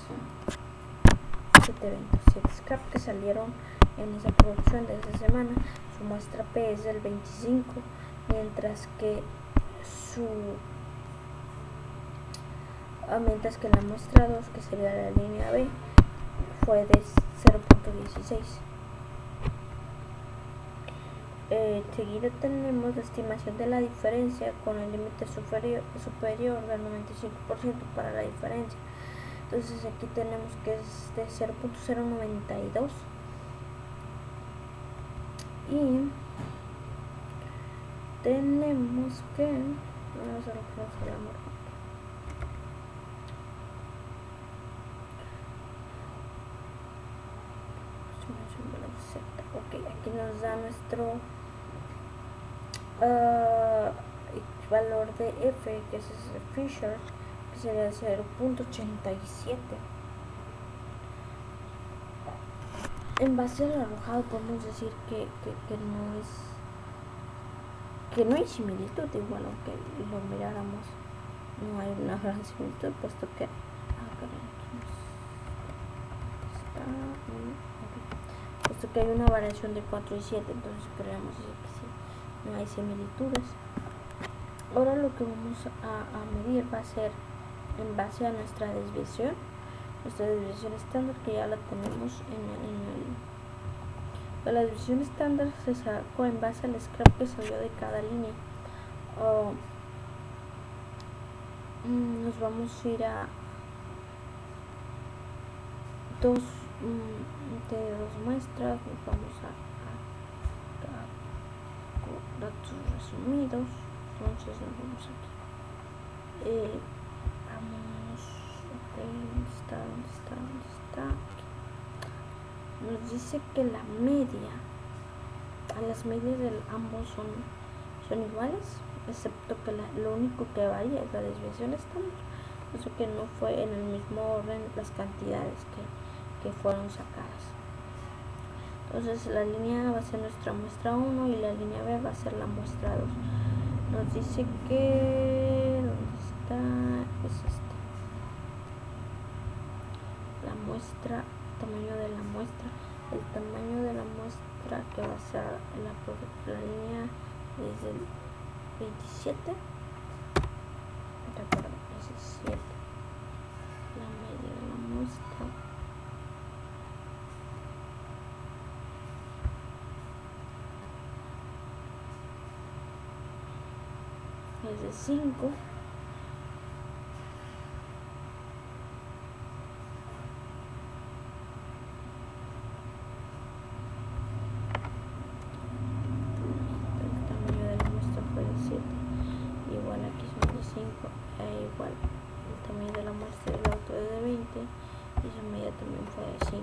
7 eventos, 7 scrap que salieron en esa producción de esa semana. Su muestra P es del 25, mientras que la muestra 2, que sería la línea B, fue de 0.16. Seguido tenemos la estimación de la diferencia con el límite superior del 95% para la diferencia. Entonces aquí tenemos que es de 0.092, y tenemos que vamos a reemplazar la marca. Ok, aquí nos da nuestro valor de F, que es ese Fisher, que que sería 0.87. En base al arrojado podemos decir que no hay similitud, igual aunque lo miráramos, no hay una gran similitud, puesto que puesto que hay una variación de 4 y 7, entonces podríamos decir que sí, no hay similitudes. Ahora lo que vamos a medir va a ser en base a nuestra desviación estándar, que ya la tenemos la desviación estándar se sacó en base al scrap que salió de cada línea. Nos vamos a ir a dos muestras, nos vamos a datos resumidos, entonces nos vamos aquí, vamos, ¿dónde está? Aquí. Nos dice que la media, las medias de ambos son iguales, excepto que lo único que varía es la desviación estándar, eso que no fue en el mismo orden las cantidades que fueron sacadas. Entonces la línea A va a ser nuestra muestra 1 y la línea B va a ser la muestra 2. Nos dice que ¿dónde está? Es este, la muestra, tamaño de la muestra. El tamaño de la muestra que va a ser la línea desde el 27, recuerdo, 17, la media de la muestra. Es de 5. El tamaño de la muestra fue de 7. Igual aquí son de 5. Igual el tamaño de la muestra del auto es de 20 y su media también fue de 5.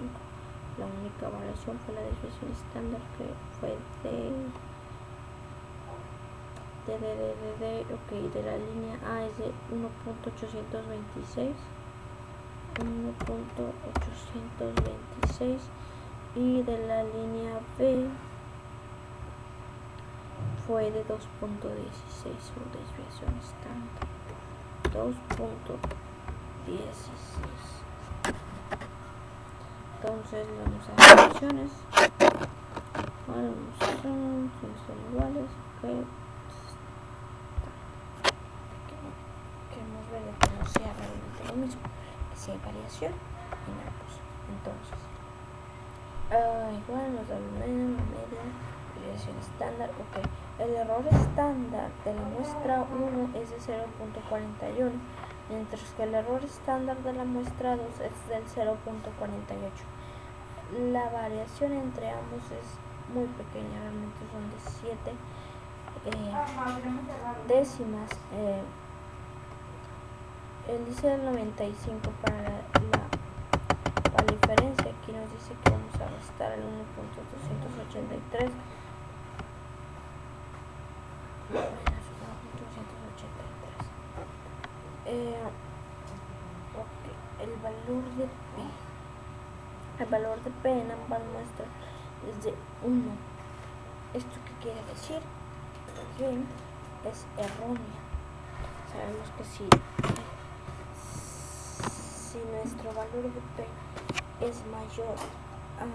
La única variación fue la desviación estándar, que fue de la línea A es de 1.826 y de la línea B fue de 2.16, su desviación estándar 2.16. Entonces vamos a las opciones, son iguales, queremos ver que no sea realmente lo mismo, que si hay variación en ambos. Entonces igual nos da la media, desviación estándar. El error estándar de la muestra 1 es de 0.41, mientras que el error estándar de la muestra 2 es del 0.48. La variación entre ambos es muy pequeña, realmente son de 7 décimas. Él dice el 95 para la diferencia. Aquí nos dice que vamos a restar el 1.283 menos 1.283. El valor de P en ambas muestras es de 1. ¿Esto qué quiere decir? Que es errónea. Sabemos que si nuestro valor de P es mayor a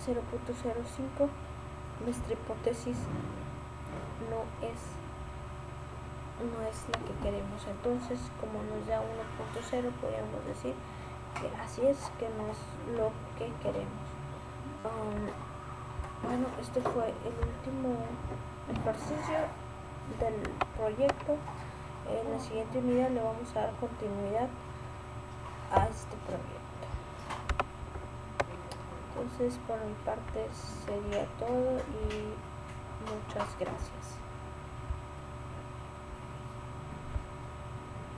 0.05, nuestra hipótesis no es la que queremos. Entonces, como nos da 1.0, podríamos decir que así es, que no es lo que queremos. Bueno, este fue el último ejercicio del proyecto. En la siguiente unidad le vamos a dar continuidad a este proyecto. Entonces, por mi parte sería todo y muchas gracias.